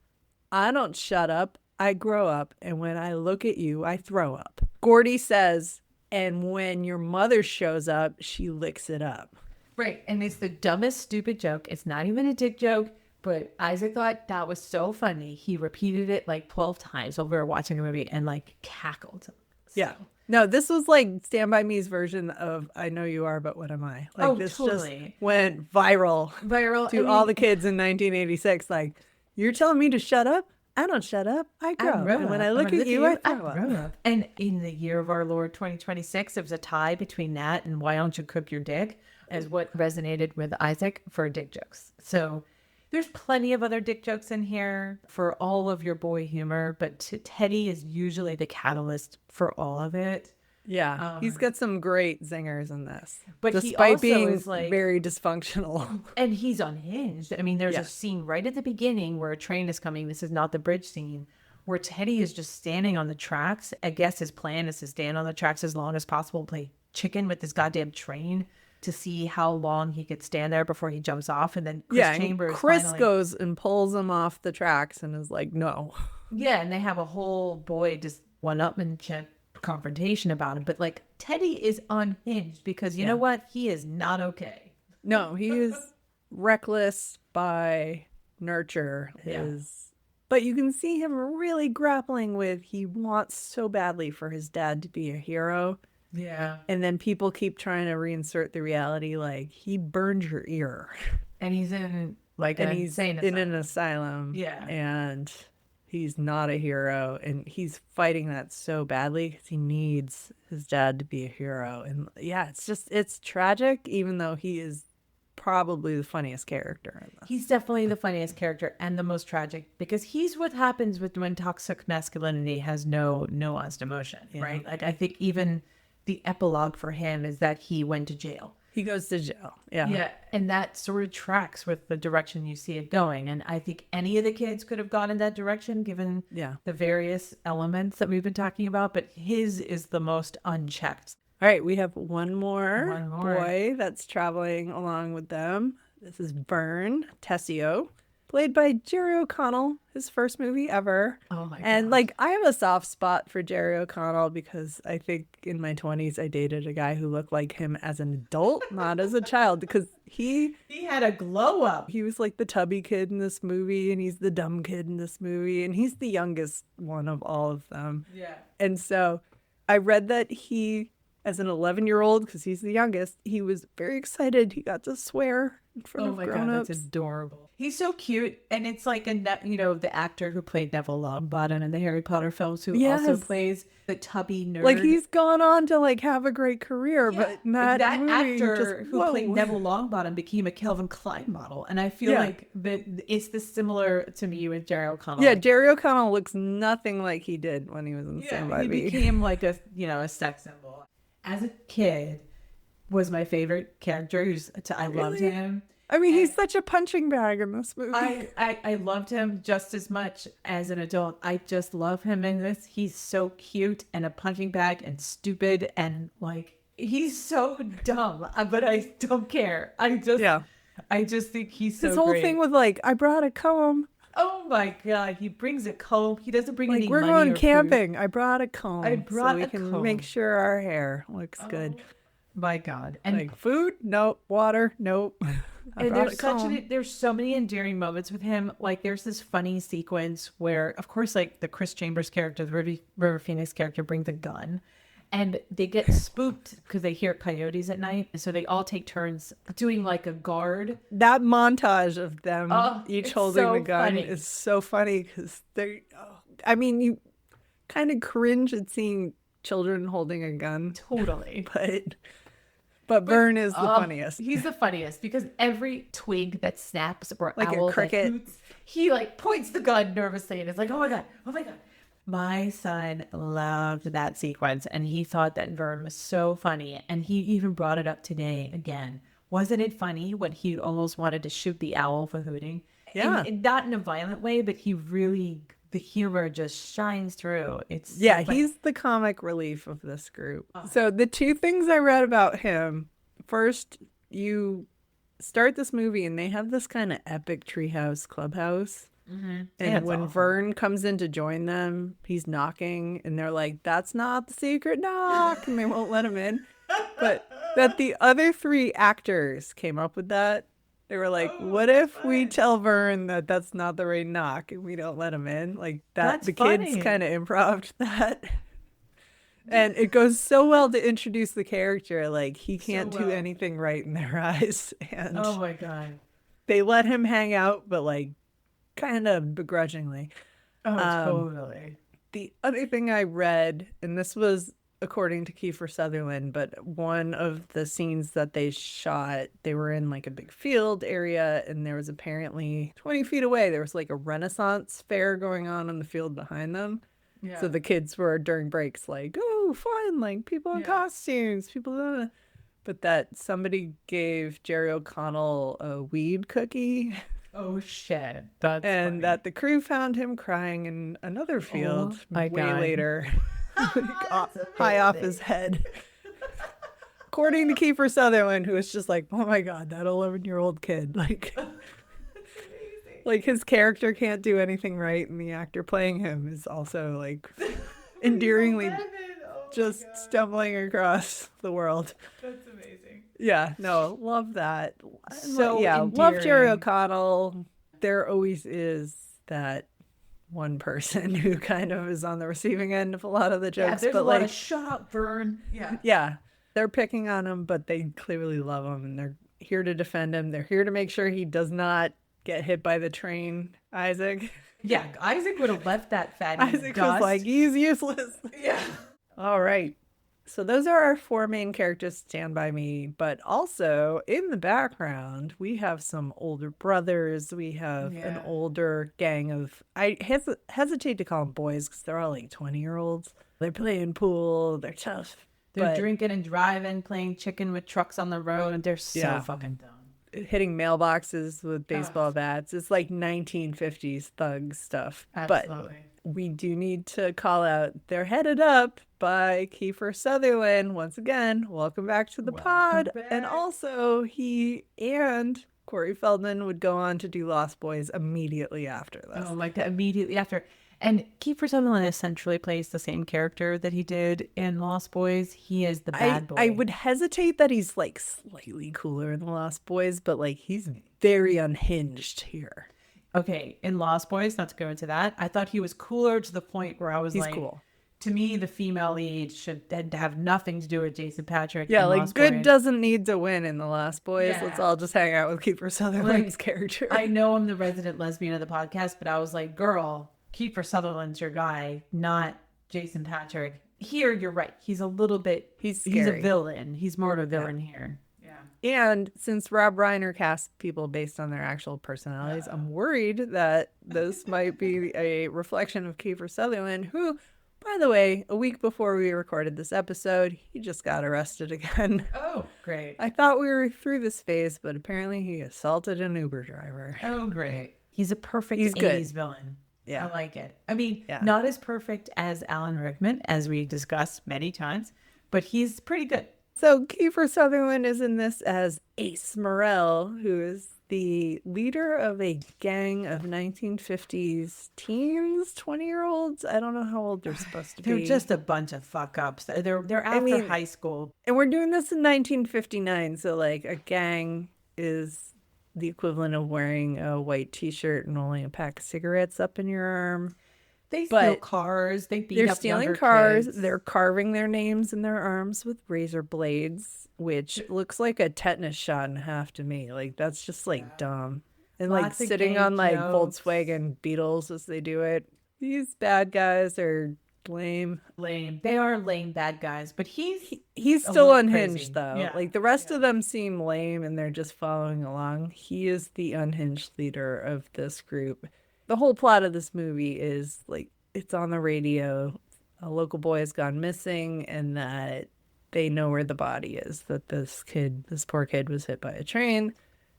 I don't shut up. I grow up. And when I look at you, I throw up. Gordy says, and when your mother shows up, she licks it up.
Right. And it's the dumbest, stupid joke. It's not even a dick joke. But Isaac thought that was so funny. He repeated it like 12 times while we were watching a movie and like cackled. So.
Yeah. No, this was like Stand By Me's version of I Know You Are, But What Am I? Like this
totally.
Just went viral to all the kids in 1986. Like, you're telling me to shut up? I don't shut up. I grow. And when I look at you, I throw up.
And in the year of our Lord 2026, there was a tie between that and Why Don't You Cook Your Dick as what resonated with Isaac for dick jokes. So there's plenty of other dick jokes in here for all of your boy humor, but Teddy is usually the catalyst for all of it.
Yeah, he's got some great zingers in this,
but
despite
he also
being
is like,
very dysfunctional.
And he's unhinged. I mean, there's a scene right at the beginning where a train is coming. This is not the bridge scene, where Teddy is just standing on the tracks. I guess his plan is to stand on the tracks as long as possible, play chicken with this goddamn train, to see how long he could stand there before he jumps off. And then
Chris goes and pulls him off the tracks and is like, no.
Yeah, and they have a whole boy just one-upmanship confrontation about him. But like, Teddy is unhinged because you know what? He is not okay.
No, he is reckless by nurture. But you can see him really grappling with, he wants so badly for his dad to be a hero.
Yeah.
And then people keep trying to reinsert the reality, like, he burned your ear.
And he's in like
And
an
he's
insane
in
asylum.
an asylum.
Yeah.
And he's not a hero. And he's fighting that so badly because he needs his dad to be a hero. And yeah, it's tragic, even though he is probably the funniest character in this.
He's definitely the funniest character and the most tragic, because he's what happens when toxic masculinity has no nuanced emotion, right? Like, I think even the epilogue for him is that he went to jail.
He goes to jail. Yeah.
Yeah, and that sort of tracks with the direction you see it going. And I think any of the kids could have gone in that direction given the various elements that we've been talking about, but his is the most unchecked.
All right, we have one more
One more.
boy that's traveling along with them. This is Vern Tessio, played by Jerry O'Connell, his first movie ever.
Oh my
And
gosh.
like, I have a soft spot for Jerry O'Connell because I think in my 20s I dated a guy who looked like him as an adult, not as a child, because
He had a glow up.
he was like the tubby kid in this movie, and he's the dumb kid in this movie, and he's the youngest one of all of them.
Yeah.
And so I read that he, as an 11-year-old, because he's the youngest, he was very excited. He got to swear in front
Oh
of
my God,
grown-ups.
that's adorable. He's so cute. And it's like, the actor who played Neville Longbottom in the Harry Potter films, who also
Yes.
plays the tubby nerd.
Like, he's gone on to like have a great career, but in that movie,
actor
just,
who played
whoa.
Neville Longbottom became a Calvin Klein model. And I feel
Yeah.
like that it's the similar to me with Jerry O'Connell.
Yeah,
Like,
Jerry O'Connell looks nothing like he did when he was in Stand By
he
Me.
became like a sex symbol. As a kid, was my favorite character. I loved
Really?
him.
I mean, he's such a punching bag in this movie.
I loved him just as much as an adult. I just love him in this. He's so cute and a punching bag and stupid and like, he's so dumb, but I don't care. I just think he's so
His whole
great.
thing with like, I brought a comb.
Oh my God, he brings a comb. He doesn't bring
Like,
any
we're
money
going
or food.
camping. I brought a comb.
I brought
so we
a
can
comb.
make sure our hair looks good.
My God. And
Like, food? Nope. Water? Nope. I
And
brought a comb.
there's so many endearing moments with him. Like, there's this funny sequence where, of course, like the Chris Chambers character, the River Phoenix character, brings a gun, and they get spooked because they hear coyotes at night, and so they all take turns doing like a guard.
That montage of them each
it's
holding
so
the gun
funny.
is so funny because I mean, you kind of cringe at seeing children holding a gun,
Totally.
but Vern is the funniest.
He's the funniest because every twig that snaps or
Like a
owl that
cricket.
hoots, he like points the gun nervously and it's like, oh my God, oh my God. My son loved that sequence and he thought that Vern was so funny. And he even brought it up today again. Wasn't it funny when he almost wanted to shoot the owl for hooting?
Yeah.
And not in a violent way, but the humor just shines through. It's so
Yeah,
funny.
he's the comic relief of this group. So the two things I read about him, first, you start this movie and they have this kind of epic treehouse clubhouse. And
That's
when
awesome.
Vern comes in to join them, he's knocking and they're like, that's not the secret knock. And they won't let him in. But that the other three actors came up with that. They were like, what if we tell Vern that that's not the right knock and we don't let him in? Like that,
That's
the
funny.
kids kind of improv'd that. And it goes so well to introduce the character. Like, he can't do
well.
anything right in their eyes. And
Oh my God.
they let him hang out, but like kind of begrudgingly.
Oh, totally.
The other thing I read, and this was according to Kiefer Sutherland, but one of the scenes that they shot, they were in like a big field area, and there was apparently 20 feet away, there was like a Renaissance fair going on in the field behind them.
Yeah.
So the kids were during breaks like, oh, fun, like people in
Yeah.
costumes, people. But that somebody gave Jerry O'Connell a weed cookie.
Oh shit. That's
And
funny.
that the crew found him crying in another field
my
way
God.
later, high off his head. According to Kiefer Sutherland, who was just like, oh my God, that 11-year-old kid. Like his character can't do anything right, and the actor playing him is also like endearingly just stumbling across the world.
That's amazing.
Yeah, no, love that.
So
yeah, love Jerry
endearing.
O'Connell. There always is that one person who kind of is on the receiving end of a lot of the
Yeah,
jokes.
there's
but
a lot of shut up, Vern. Yeah.
yeah, they're picking on him, but they clearly love him and they're here to defend him. They're here to make sure he does not get hit by the train, Isaac.
Yeah, Isaac would have left that fatty
Isaac
dust.
was like, he's useless.
Yeah.
All right. So those are our four main characters, Stand By Me. But also in the background, we have some older brothers. We have an older gang of, I hesitate to call them boys because they're all like 20-year-olds. They're playing pool. They're tough.
They're drinking and driving, playing chicken with trucks on the road, and they're so fucking dumb.
Hitting mailboxes with baseball bats. It's like 1950s thug stuff.
Absolutely.
But we do need to call out They're Headed Up by Kiefer Sutherland. Once again, welcome back to the pod. And also, he and Corey Feldman would go on to do Lost Boys immediately after this.
Oh, like immediately after. And Kiefer Sutherland essentially plays the same character that he did in Lost Boys. He is the bad boy.
I would hesitate that he's like slightly cooler in the Lost Boys, but like he's very unhinged here.
Okay, in Lost Boys, not to go into that, I thought he was cooler to the point where I was
He's
like,
cool.
To me, the female lead should have nothing to do with Jason Patrick.
Yeah,
in
like
Lost
good
Boys.
doesn't need to win in the Lost Boys.
Yeah.
Let's all just hang out with Kiefer Sutherland's character.
I know I'm the resident lesbian of the podcast, but I was like, girl, Kiefer Sutherland's your guy, not Jason Patrick. Here, you're right. He's a little bit, he's a
scary.
villain. He's more of a villain here.
And since Rob Reiner casts people based on their actual personalities, I'm worried that this might be a reflection of Kiefer Sutherland, who, by the way, a week before we recorded this episode, he just got arrested again.
Oh, great.
I thought we were through this phase, but apparently he assaulted an Uber driver.
Oh, great. He's a perfect
He's
80s
good.
villain.
Yeah.
I like it. I mean, not as perfect as Alan Rickman, as we discussed many times, but he's pretty good.
So Kiefer Sutherland is in this as Ace Morrell, who is the leader of a gang of 1950s teens, 20-year-olds. I don't know how old they're supposed to be.
They're just a bunch of fuck-ups. They're after high school.
And we're doing this in 1959, so like a gang is the equivalent of wearing a white t-shirt and only a pack of cigarettes up in your arm.
They steal cars. They beat
They're
up
stealing
younger
cars.
kids.
They're carving their names in their arms with razor blades, which looks like a tetanus shot in half to me. Like, that's just like dumb. And
Lots
like
of
sitting
gay
on like
jokes.
Volkswagen Beetles as they do it. These bad guys are lame.
Lame. They are lame bad guys, but he's
He's
a
still
little
unhinged
crazy.
though.
Yeah.
Like the rest of them seem lame and they're just following along. He is the unhinged leader of this group. The whole plot of this movie is like it's on the radio. A local boy has gone missing and that they know where the body is, that this poor kid was hit by a train.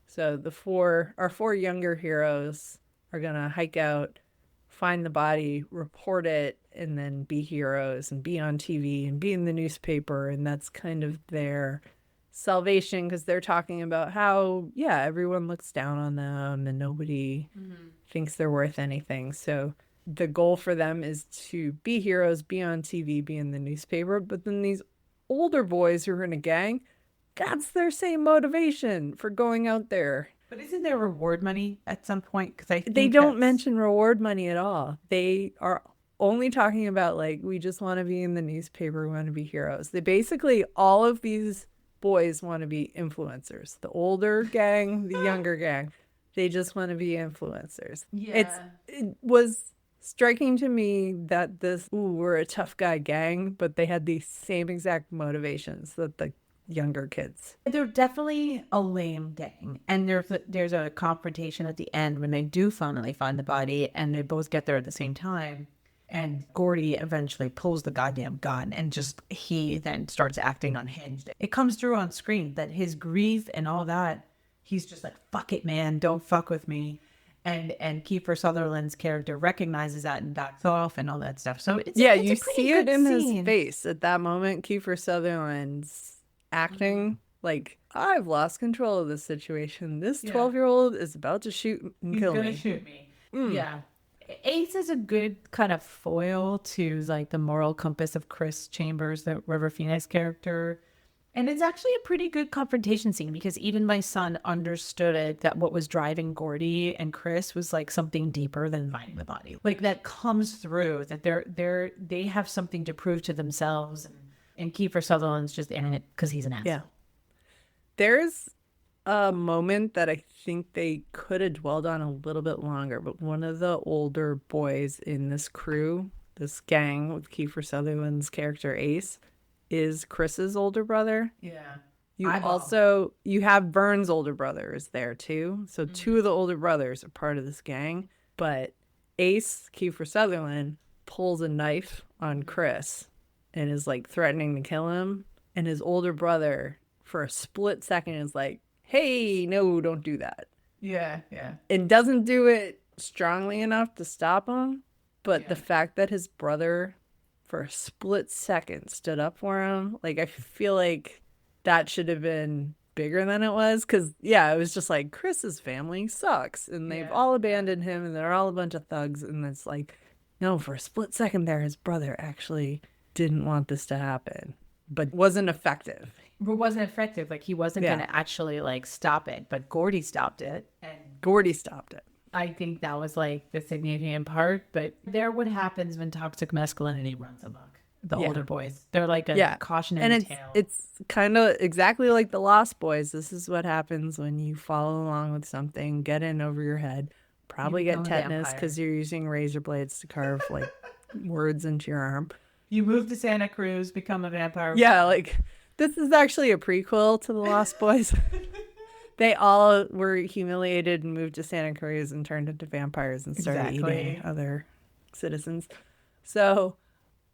So our four younger heroes are going to hike out, find the body, report it, and then be heroes and be on TV and be in the newspaper. And that's kind of their salvation because they're talking about how, everyone looks down on them and nobody thinks they're worth anything. So the goal for them is to be heroes, be on TV, be in the newspaper. But then these older boys who are in a gang, that's their same motivation for going out there.
But isn't there reward money at some point? Because
They don't mention reward money at all. They are only talking about like, we just want to be in the newspaper, we want to be heroes. They basically, all of these boys want to be influencers. The older gang, the younger gang, they just want to be influencers.
Yeah.
It was striking to me that we're a tough guy gang, but they had the same exact motivations that the younger kids.
They're definitely a lame gang, and there's a confrontation at the end when they do finally find the body, and they both get there at the same time. And Gordy eventually pulls the goddamn gun, and he then starts acting unhinged. It comes through on screen that his grief and all that, he's just like, fuck it, man, don't fuck with me. And Kiefer Sutherland's character recognizes that and backs off and all that stuff. So it's
you
a pretty
see it
good
in
scene.
his face at that moment. Kiefer Sutherland's acting like, I've lost control of this situation. This 12-year-old is about to shoot and kill me.
He's gonna shoot me. Yeah. Ace is a good kind of foil to like the moral compass of Chris Chambers, the River Phoenix character. And it's actually a pretty good confrontation scene because even my son understood it, that what was driving Gordy and Chris was like something deeper than finding the body. Like that comes through, that they have something to prove to themselves, and Kiefer Sutherland's just in it because he's an asshole.
Yeah. There's a moment that I think they could have dwelled on a little bit longer, but one of the older boys in this crew, this gang with Kiefer Sutherland's character Ace, is Chris's older brother.
Yeah.
You have Vern's older brother is there too. So two of the older brothers are part of this gang, but Ace, Kiefer Sutherland, pulls a knife on Chris and is like threatening to kill him. And his older brother, for a split second, is like, hey, no, don't do that.
Yeah, yeah.
And doesn't do it strongly enough to stop him. But the fact that his brother, for a split second, stood up for him, like, I feel like that should have been bigger than it was. Because, yeah, it was just like, Chris's family sucks. And they've all abandoned him. And they're all a bunch of thugs. And it's like, no, for a split second there, his brother actually didn't want this to happen. But wasn't effective.
But wasn't effective. Like, he wasn't going to actually, like, stop it. But Gordy stopped it. And
Gordy stopped it.
I think that was, like, the significant part. But there, what happens when toxic masculinity runs amok? The older boys. They're like a cautionary tale.
It's kind of exactly like the Lost Boys. This is what happens when you follow along with something, get in over your head, probably get tetanus because you're using razor blades to carve, like, words into your arm.
You move to Santa Cruz, become a vampire.
Yeah, like, this is actually a prequel to the Lost Boys. They all were humiliated and moved to Santa Cruz and turned into vampires and started eating other citizens. So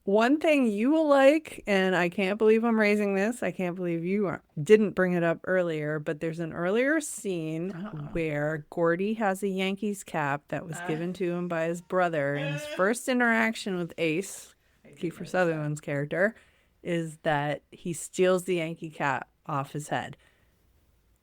one thing you will like, and I can't believe I'm raising this, I can't believe you didn't bring it up earlier, but there's an earlier scene where Gordy has a Yankees cap that was given to him by his brother, and his first interaction with Ace, Kiefer Sutherland's character, is that he steals the Yankee cap off his head.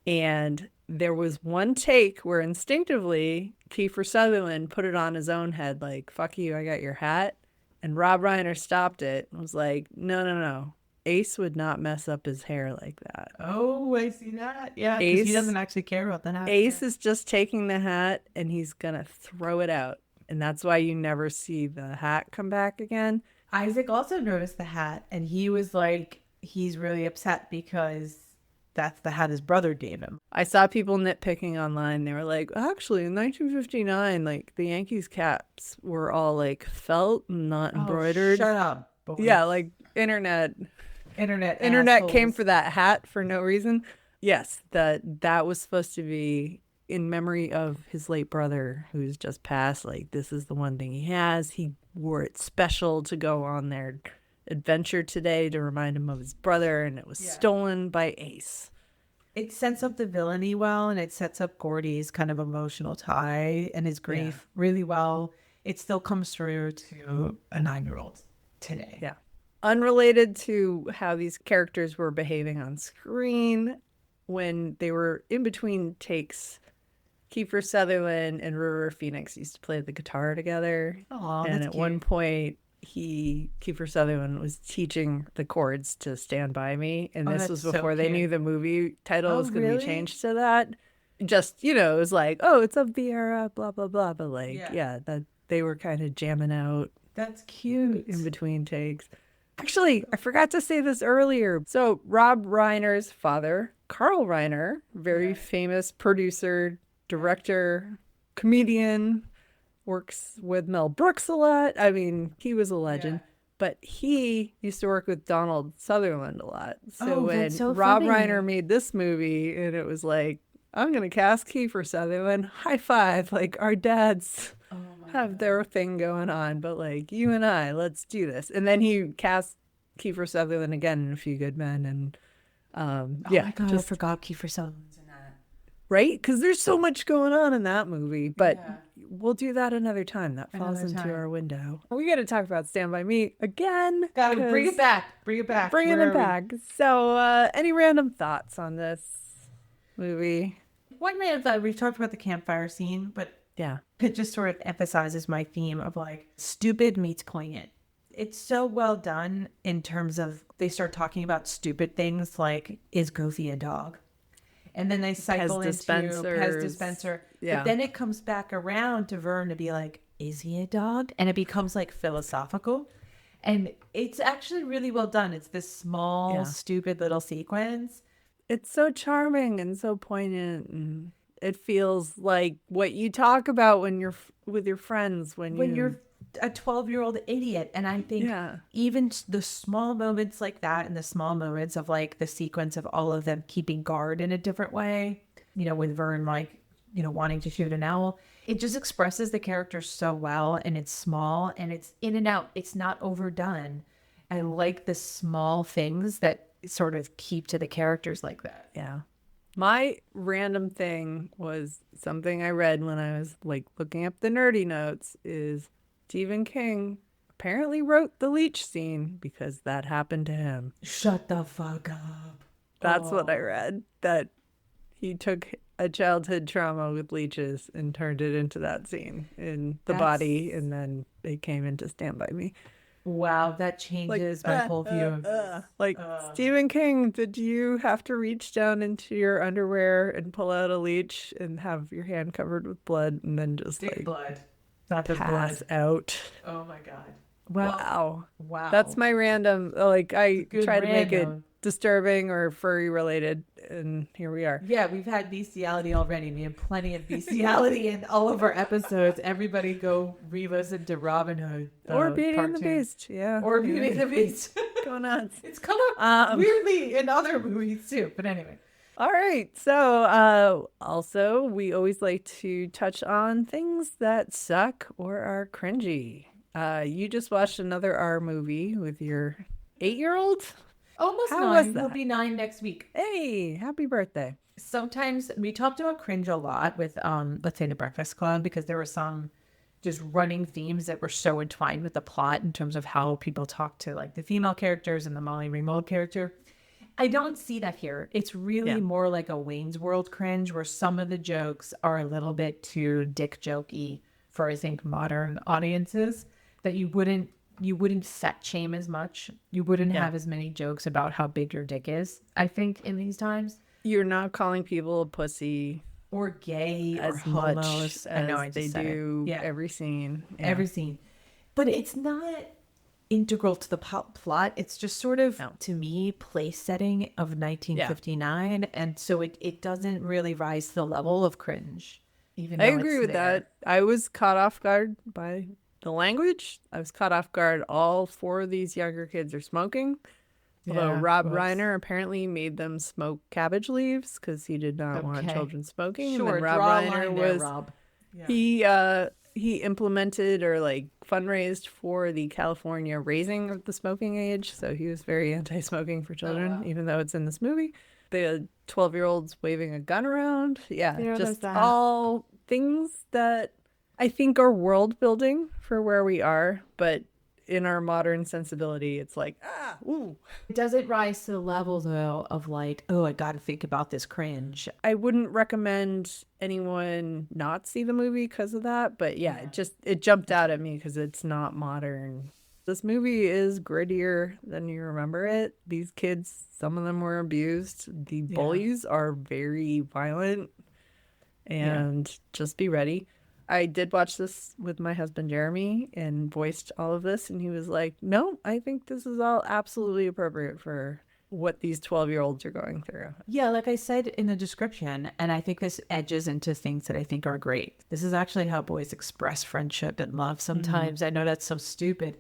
And there was one take where instinctively Kiefer Sutherland put it on his own head, like, fuck you, I got your hat. And Rob Reiner stopped it and was like, no. Ace would not mess up his hair like that.
Oh, I see that. Yeah, because he doesn't actually care about the hat.
Ace is just taking the hat and he's going to throw it out. And that's why you never see the hat come back again.
Isaac also noticed the hat, and he was like, he's really upset because that's the hat his brother gave him.
I saw people nitpicking online. They were like, actually, in 1959, like, the Yankees caps were all, like, felt and not embroidered.
Shut up. Boys.
Yeah, like, internet
assholes.
came for that hat for no reason. Yes, that was supposed to be in memory of his late brother who's just passed. Like, this is the one thing he has. He wore it special to go on their adventure today to remind him of his brother, and it was stolen by Ace.
It sets up the villainy well, and it sets up Gordy's kind of emotional tie and his grief really well. It still comes through to a 9-year-old today.
Yeah. Unrelated to how these characters were behaving on screen, when they were in between takes, Kiefer Sutherland and River Phoenix used to play the guitar together.
Oh,
and at one point, Kiefer Sutherland was teaching the chords to Stand By Me. And this was before they knew the movie title was going to be changed to that. Just, it was like, oh, it's of the era, blah, blah, blah. But that they were kind of jamming out.
That's cute.
In between takes. Actually, I forgot to say this earlier. So Rob Reiner's father, Carl Reiner, very famous producer, director, comedian, works with Mel Brooks a lot. I mean, he was a legend. But he used to work with Donald Sutherland a lot. So when Rob Reiner made this movie, and it was like, I'm going to cast Kiefer Sutherland, high five, like, our dads have their thing going on, but, like, you and I, let's do this. And then he cast Kiefer Sutherland again in A Few Good Men. And
my God, I forgot Kiefer Sutherland's in that.
Right? Because there's so much going on in that movie. But we'll do that another time. That falls into our window. We got to talk about Stand By Me again.
Gotta bring it back. Bringing it back.
So any random thoughts on this movie?
One random thought, we've talked about the campfire scene, but it just sort of emphasizes my theme of, like, stupid meets poignant. it's so well done in terms of they start talking about stupid things like, is Goofy a dog? And then they cycle into Pez dispenser.
Yeah.
But then it comes back around to Vern to be like, is he a dog? And it becomes like philosophical. And it's actually really well done. It's this small, stupid little sequence.
It's so charming and so poignant, and it feels like what you talk about when you're with your friends when
you're a 12-year-old idiot. And I think even the small moments like that, and the small moments of like the sequence of all of them keeping guard in a different way, you know, with Vern like, you know, wanting to shoot an owl, it just expresses the character so well. And it's small and it's in and out. It's not overdone. I like the small things that sort of keep to the characters like that.
Yeah. My random thing was something I read when I was like looking up the nerdy notes is Stephen King apparently wrote the leech scene because that happened to him.
Shut the fuck up.
That's what I read, that he took a childhood trauma with leeches and turned it into that scene in the body, and then it came into Stand By Me.
Wow, that changes my whole view of
Stephen King, did you have to reach down into your underwear and pull out a leech and have your hand covered with blood and then just
blood, not the
pass
blood
out?
Oh my god! Well, wow.
That's my random. Like I try to make it
random.
disturbing or furry related, and here we are.
Yeah, we've had bestiality already. We have plenty of bestiality in all of our episodes. Everybody go re-listen to Robin Hood.
Or Beauty and the
cartoon.
Beast. Yeah.
Or Beauty and the Beast.
Go nuts.
It's come up weirdly in other movies too. But anyway.
All right. So also, we always like to touch on things that suck or are cringy. You just watched another R movie with your 8-year-old?
Almost
How
9.
was that?
He'll be 9 next week.
Hey, happy birthday.
Sometimes we talked about cringe a lot with let's say The Breakfast Club, because there were some just running themes that were so entwined with the plot in terms of how people talk to like the female characters and the Molly Ringwald character. I don't see that here. It's really more like a Wayne's World cringe, where some of the jokes are a little bit too dick jokey for, I think, modern audiences, that you wouldn't fat shame as much. You wouldn't have as many jokes about how big your dick is, I think, in these times.
You're not calling people a pussy
Or gay
as
or homos.
much
I know,
as they do every scene. Yeah.
Every scene. But it's not integral to the plot. It's just sort of, to me, place setting of 1959. And so it doesn't really rise to the level of cringe. Even though
I agree
it's
with
there.
that. I was caught off guard by the language. I was caught off guard. All 4 of these younger kids are smoking. Although Rob Reiner apparently made them smoke cabbage leaves because he did not want children smoking.
Sure,
and then Rob
draw a
Reiner
line there,
was
Rob.
he implemented or like fundraised for the California raising of the smoking age. So he was very anti-smoking for children, even though it's in this movie. The 12-year-olds waving a gun around. Yeah, just all things that I think are world building for where we are, but in our modern sensibility, it's like,
Does it rise to the level, though, of like, oh, I got to think about this cringe?
I wouldn't recommend anyone not see the movie because of that. But yeah, it jumped out at me because it's not modern. This movie is grittier than you remember it. These kids, some of them were abused. The bullies are very violent, and just be ready. I did watch this with my husband, Jeremy, and voiced all of this. And he was like, no, I think this is all absolutely appropriate for what these 12-year-olds are going through.
Yeah, like I said in the description, and I think this edges into things that I think are great. This is actually how boys express friendship and love sometimes. I know that's so stupid,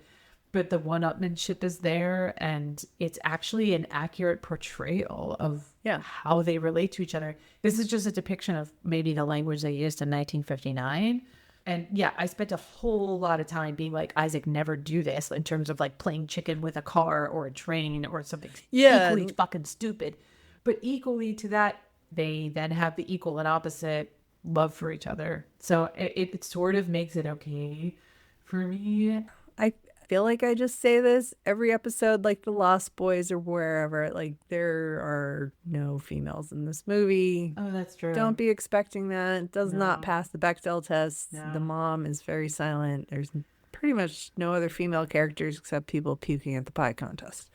but the one-upmanship is there, and it's actually an accurate portrayal of how they relate to each other. This is just a depiction of maybe the language they used in 1959. And yeah, I spent a whole lot of time being like, Isaac, never do this, in terms of like playing chicken with a car or a train or something equally fucking stupid. But equally to that, they then have the equal and opposite love for each other. So it sort of makes it okay for me.
I feel like I just say this every episode, like the Lost Boys or wherever, like there are no females in this movie.
Oh, that's true.
Don't be expecting that. It does not pass the Bechdel test. The mom is very silent. There's pretty much no other female characters except people puking at the pie contest.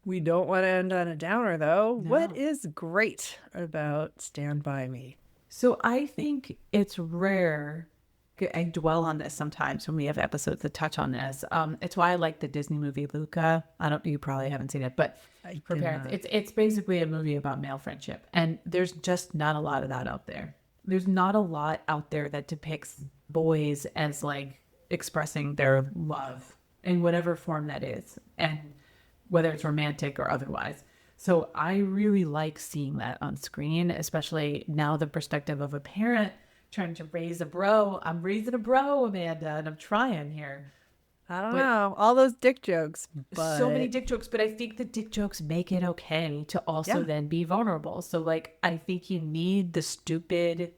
We don't want to end on a downer, though.
No.
What is great about Stand By Me?
So I think it's rare. I dwell on this sometimes when we have episodes that touch on this. It's why I like the Disney movie Luca. You probably haven't seen it, but for parents, it's basically a movie about male friendship, and there's just not a lot of that out there. There's not a lot out there that depicts boys as like expressing their love in whatever form that is, and whether it's romantic or otherwise. So I really like seeing that on screen, especially now the perspective of a parent trying to raise a bro. I'm raising a bro, Amanda, and I'm trying here.
I don't know. All those dick jokes. But...
So many dick jokes, but I think the dick jokes make it okay to also then be vulnerable. So like, I think you need the stupid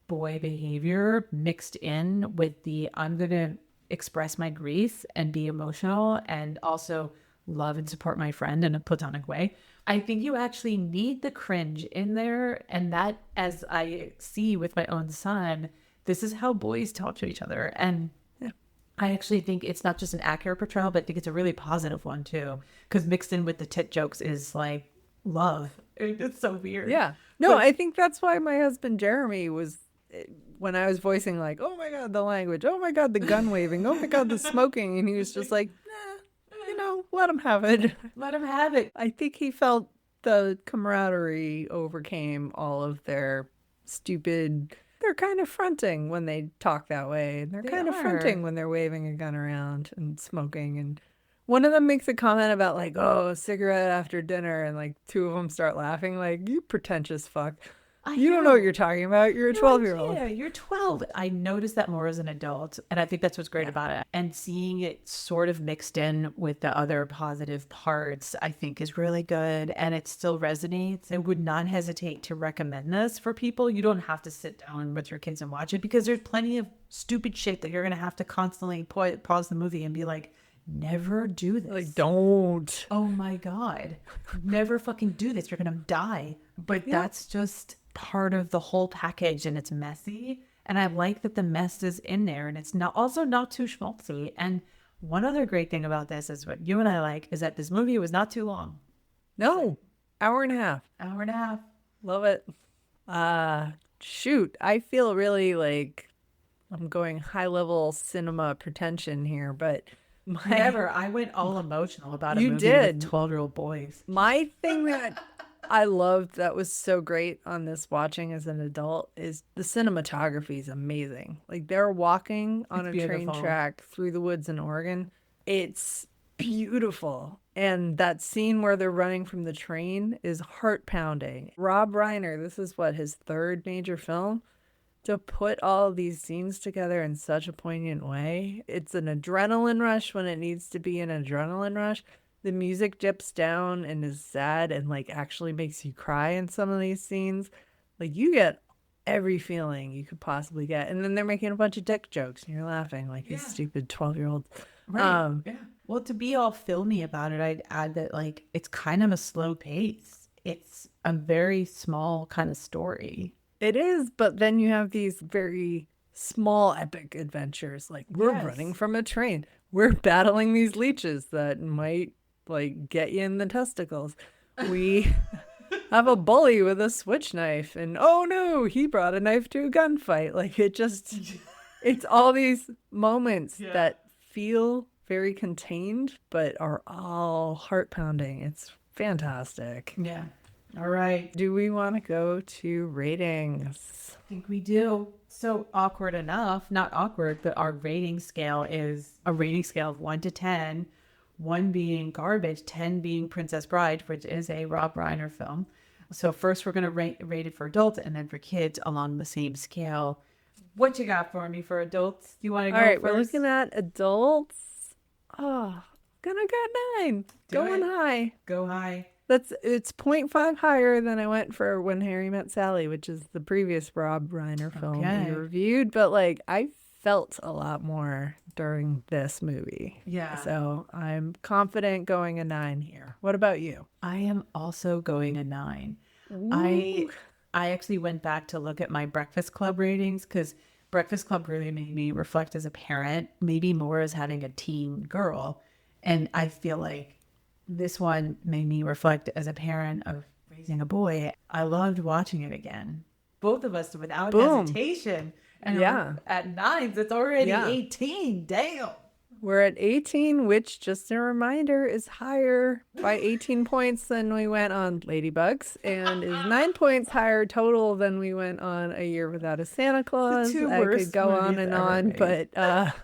boy behavior mixed in with the, I'm going to express my grief and be emotional and also love and support my friend in a platonic way. I think you actually need the cringe in there. And that, as I see with my own son, this is how boys talk to each other. And I actually think it's not just an accurate portrayal, but I think it's a really positive one too. Because mixed in with the tit jokes is like love. It's so weird.
Yeah. No, I think that's why my husband Jeremy was, when I was voicing like, oh my God, the language, oh my God, the gun waving, oh my God, the smoking. And he was just like, let him have it.
Let him have it.
I think he felt the camaraderie overcame all of their stupid, they're kind of fronting when they talk that way. And they're kind of fronting when they're waving a gun around and smoking. And one of them makes a comment about like, oh, a cigarette after dinner. And like two of them start laughing like, you pretentious fuck. You don't know what you're talking about. You're a 12-year-old.
Yeah, you're 12. I noticed that more as an adult. And I think that's what's great about it. And seeing it sort of mixed in with the other positive parts, I think is really good. And it still resonates. I would not hesitate to recommend this for people. You don't have to sit down with your kids and watch it because there's plenty of stupid shit that you're going to have to constantly pause the movie and be like, never do this.
Like, don't.
Oh my God. Never fucking do this. You're going to die. But that's just part of the whole package, and it's messy. And I like that the mess is in there, and it's not too schmaltzy. And one other great thing about this is what you and I like is that this movie was not too long.
No, hour and a half.
Hour and a half.
Love it. Shoot, I feel really like I'm going high level cinema pretension here, but
Never. I went all emotional about a
You
movie
did.
with 12-year-old boys.
My thing that I loved that was so great on this watching as an adult is the cinematography is amazing. Like they're walking on a train
beautiful.
track through the woods in Oregon. It's beautiful. And that scene where they're running from the train is heart pounding. Rob Reiner, this is what, his third major film? To put all these scenes together in such a poignant way. It's an adrenaline rush when it needs to be an adrenaline rush. The music dips down and is sad and like actually makes you cry in some of these scenes. Like you get every feeling you could possibly get. And then they're making a bunch of dick jokes and you're laughing like these stupid 12-year-olds.
Right. Well, to be all filmy about it, I'd add that like it's kind of a slow pace. It's a very small kind of story.
It is, but then you have these very small epic adventures. Like we're running from a train. We're battling these leeches that might like get you in the testicles. We have a bully with a switch knife and oh no, he brought a knife to a gunfight. Like it's all these moments that feel very contained but are all heart pounding. It's fantastic.
Yeah. All right.
Do we want to go to ratings?
I think we do. So awkward enough, not awkward, but our rating scale is a rating scale of 1 to 10, 1 being garbage, 10 being Princess Bride, which is a Rob Reiner film. So first we're going to rate it for adults and then for kids along the same scale. What you got for me for adults? Do you want to go
All right,
first?
we're looking at adults. Oh, gonna go 9. Going high.
Go high.
It's 0.5 higher than I went for When Harry Met Sally, which is the previous Rob Reiner film we reviewed. But like I felt a lot more during this movie.
Yeah.
So I'm confident going a 9 here. What about you?
I am also going a 9.
Ooh.
I actually went back to look at my Breakfast Club ratings because Breakfast Club really made me reflect as a parent, maybe more as having a teen girl. And I feel like this one made me reflect as a parent of raising a boy. I loved watching it again. Both of us without
Boom.
hesitation. And
Yeah.
at 9, it's already
Yeah.
18. Damn.
We're at 18, which, just a reminder, is higher by 18 points than we went on Ladybugs, and is 9 points higher total than we went on A Year Without a Santa Claus.
two
I could
worst
go on
movies
and
ever
on,
made.
but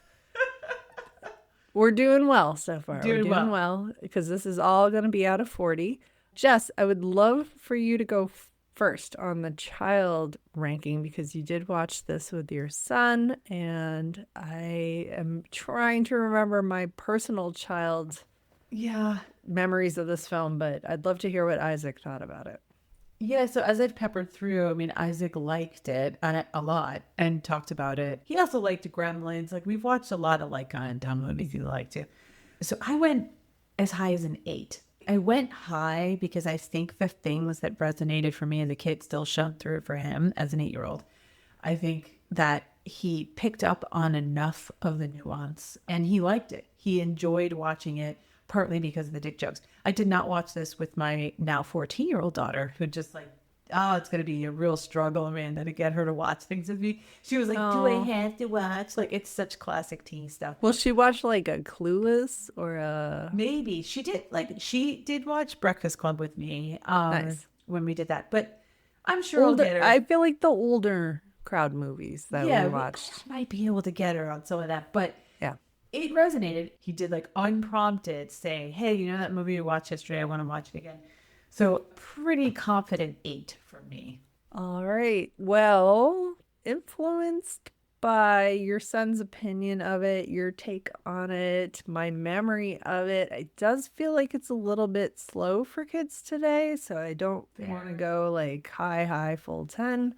we're doing well so far.
Doing
We're doing well because this is all going to be out of 40. Jess, I would love for you to go first on the child ranking because you did watch this with your son, and I am trying to remember my personal child
Yeah.
memories of this film, but I'd love to hear what Isaac thought about it.
Yeah, so as I've peppered through, I mean, Isaac liked it a lot and talked about it. He also liked Gremlins. Like, we've watched a lot of like kind of dumb movies he liked to. So I went as high as an 8. I went high because I think the things that resonated for me as a kid still shone through for him as an 8-year-old. I think that he picked up on enough of the nuance and he liked it. He enjoyed watching it, partly because of the dick jokes. I did not watch this with my now 14-year-old daughter, who just like, oh, it's going to be a real struggle, Amanda, to get her to watch things with me. She was like, do I have to watch? Like, it's such classic teen stuff.
Well, she watched like a Clueless or a...
Maybe. She did watch Breakfast Club with me
Nice.
when we did that. But I'm sure I'll
older,
get her.
I feel like the older crowd movies that we watched.
Might be able to get her on some of that. But
Yeah.
it resonated. He did like unprompted say, hey, you know that movie you watched yesterday? I want to watch it again. So pretty confident 8 for me.
All right. Well, influenced by your son's opinion of it, your take on it, my memory of it, it does feel like it's a little bit slow for kids today. So I don't want to go like high, full 10.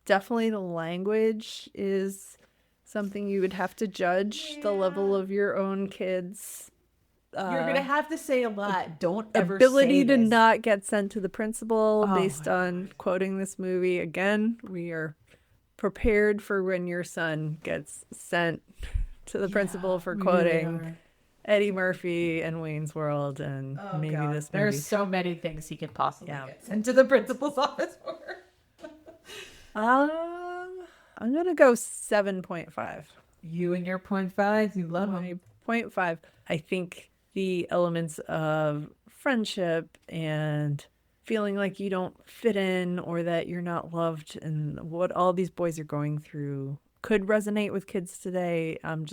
Definitely the language is something you would have to judge the level of your own kids'
You're going to have to say a lot. Don't ever
ability
say
to
this.
not get sent to the principal
Oh
based
my
on quoting this movie. Again, we are prepared for when your son gets sent to the principal for
we
quoting
really are.
Eddie Murphy and Wayne's World and maybe
God.
this movie.
There's so many things he could possibly
Yeah.
get sent to the principal's office for.
I'm gonna go 7.5.
You and your 0.5, you love him.
0.5. I think the elements of friendship and feeling like you don't fit in or that you're not loved and what all these boys are going through could resonate with kids today. I'm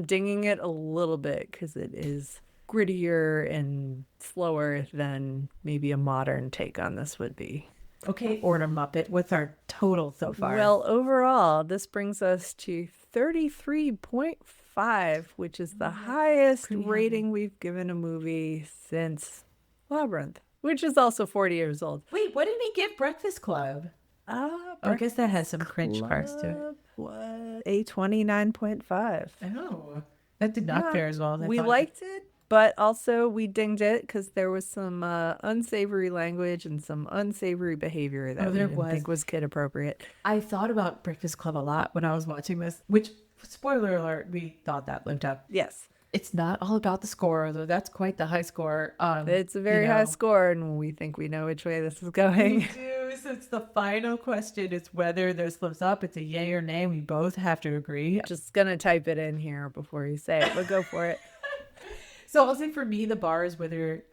dinging it a little bit because it is grittier and slower than maybe a modern take on this would be.
Okay, Order Muppet, what's our total so far?
Well, overall, this brings us to 33.5, which is the highest rating we've given a movie since Labyrinth, which is also 40 years old.
Wait, what did we give Breakfast Club? I guess that has some cringe parts to it.
What? A 29.5.
Oh, that did not fare as well as I
We
thought.
liked it, but also we dinged it because there was some unsavory language and some unsavory behavior that we didn't think was kid appropriate.
I thought about Breakfast Club a lot when I was watching this, which, spoiler alert, we thought that lived up.
Yes.
It's not all about the score, although that's quite the high score.
It's a very high score, and we think we know which way this is going.
We do, since the final question is whether this lives up. It's a yay or nay. We both have to agree.
Just gonna type it in here before you say it, but go for it.
So I'll say for me, the bar is whether,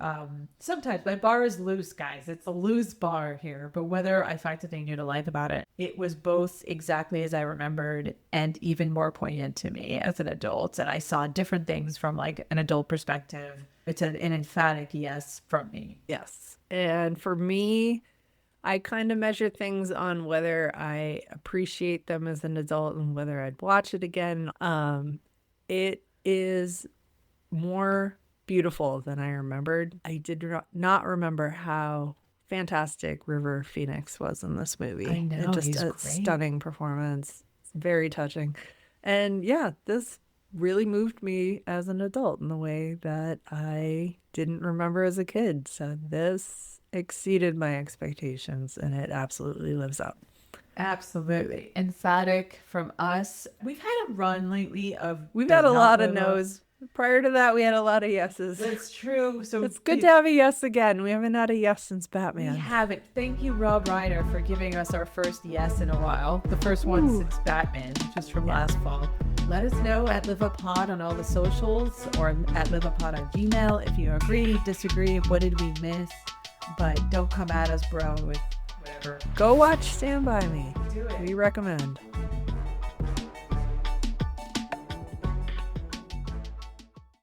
sometimes my bar is loose, guys. It's a loose bar here, but whether I find something new to like about it, it was both exactly as I remembered and even more poignant to me as an adult. And I saw different things from like an adult perspective. It's an emphatic yes from me.
Yes. And for me, I kind of measure things on whether I appreciate them as an adult and whether I'd watch it again. It is more beautiful than I remembered. I did not remember how fantastic River Phoenix was in this movie.
I know,
Just
he's
a
great.
stunning performance. Very touching. And yeah, this really moved me as an adult in the way that I didn't remember as a kid. So this exceeded my expectations and it absolutely lives up.
Absolutely. Emphatic from us. We've had a run lately of...
We've
does
had a
not
lot of
live up.
no's. Prior to that, we had a lot of yeses.
That's true. So
It's good to have a yes again. We haven't had a yes since
We
Batman.
haven't. Thank you, Rob Reiner, for giving us our first yes in a while. The first one since Batman, which was from last fall. Let us know at LiveUpPod on all the socials or at LiveUpPod on Gmail if you agree, disagree, what did we miss? But don't come at us, bro, with whatever.
Go watch Stand By Me.
Do it.
We recommend.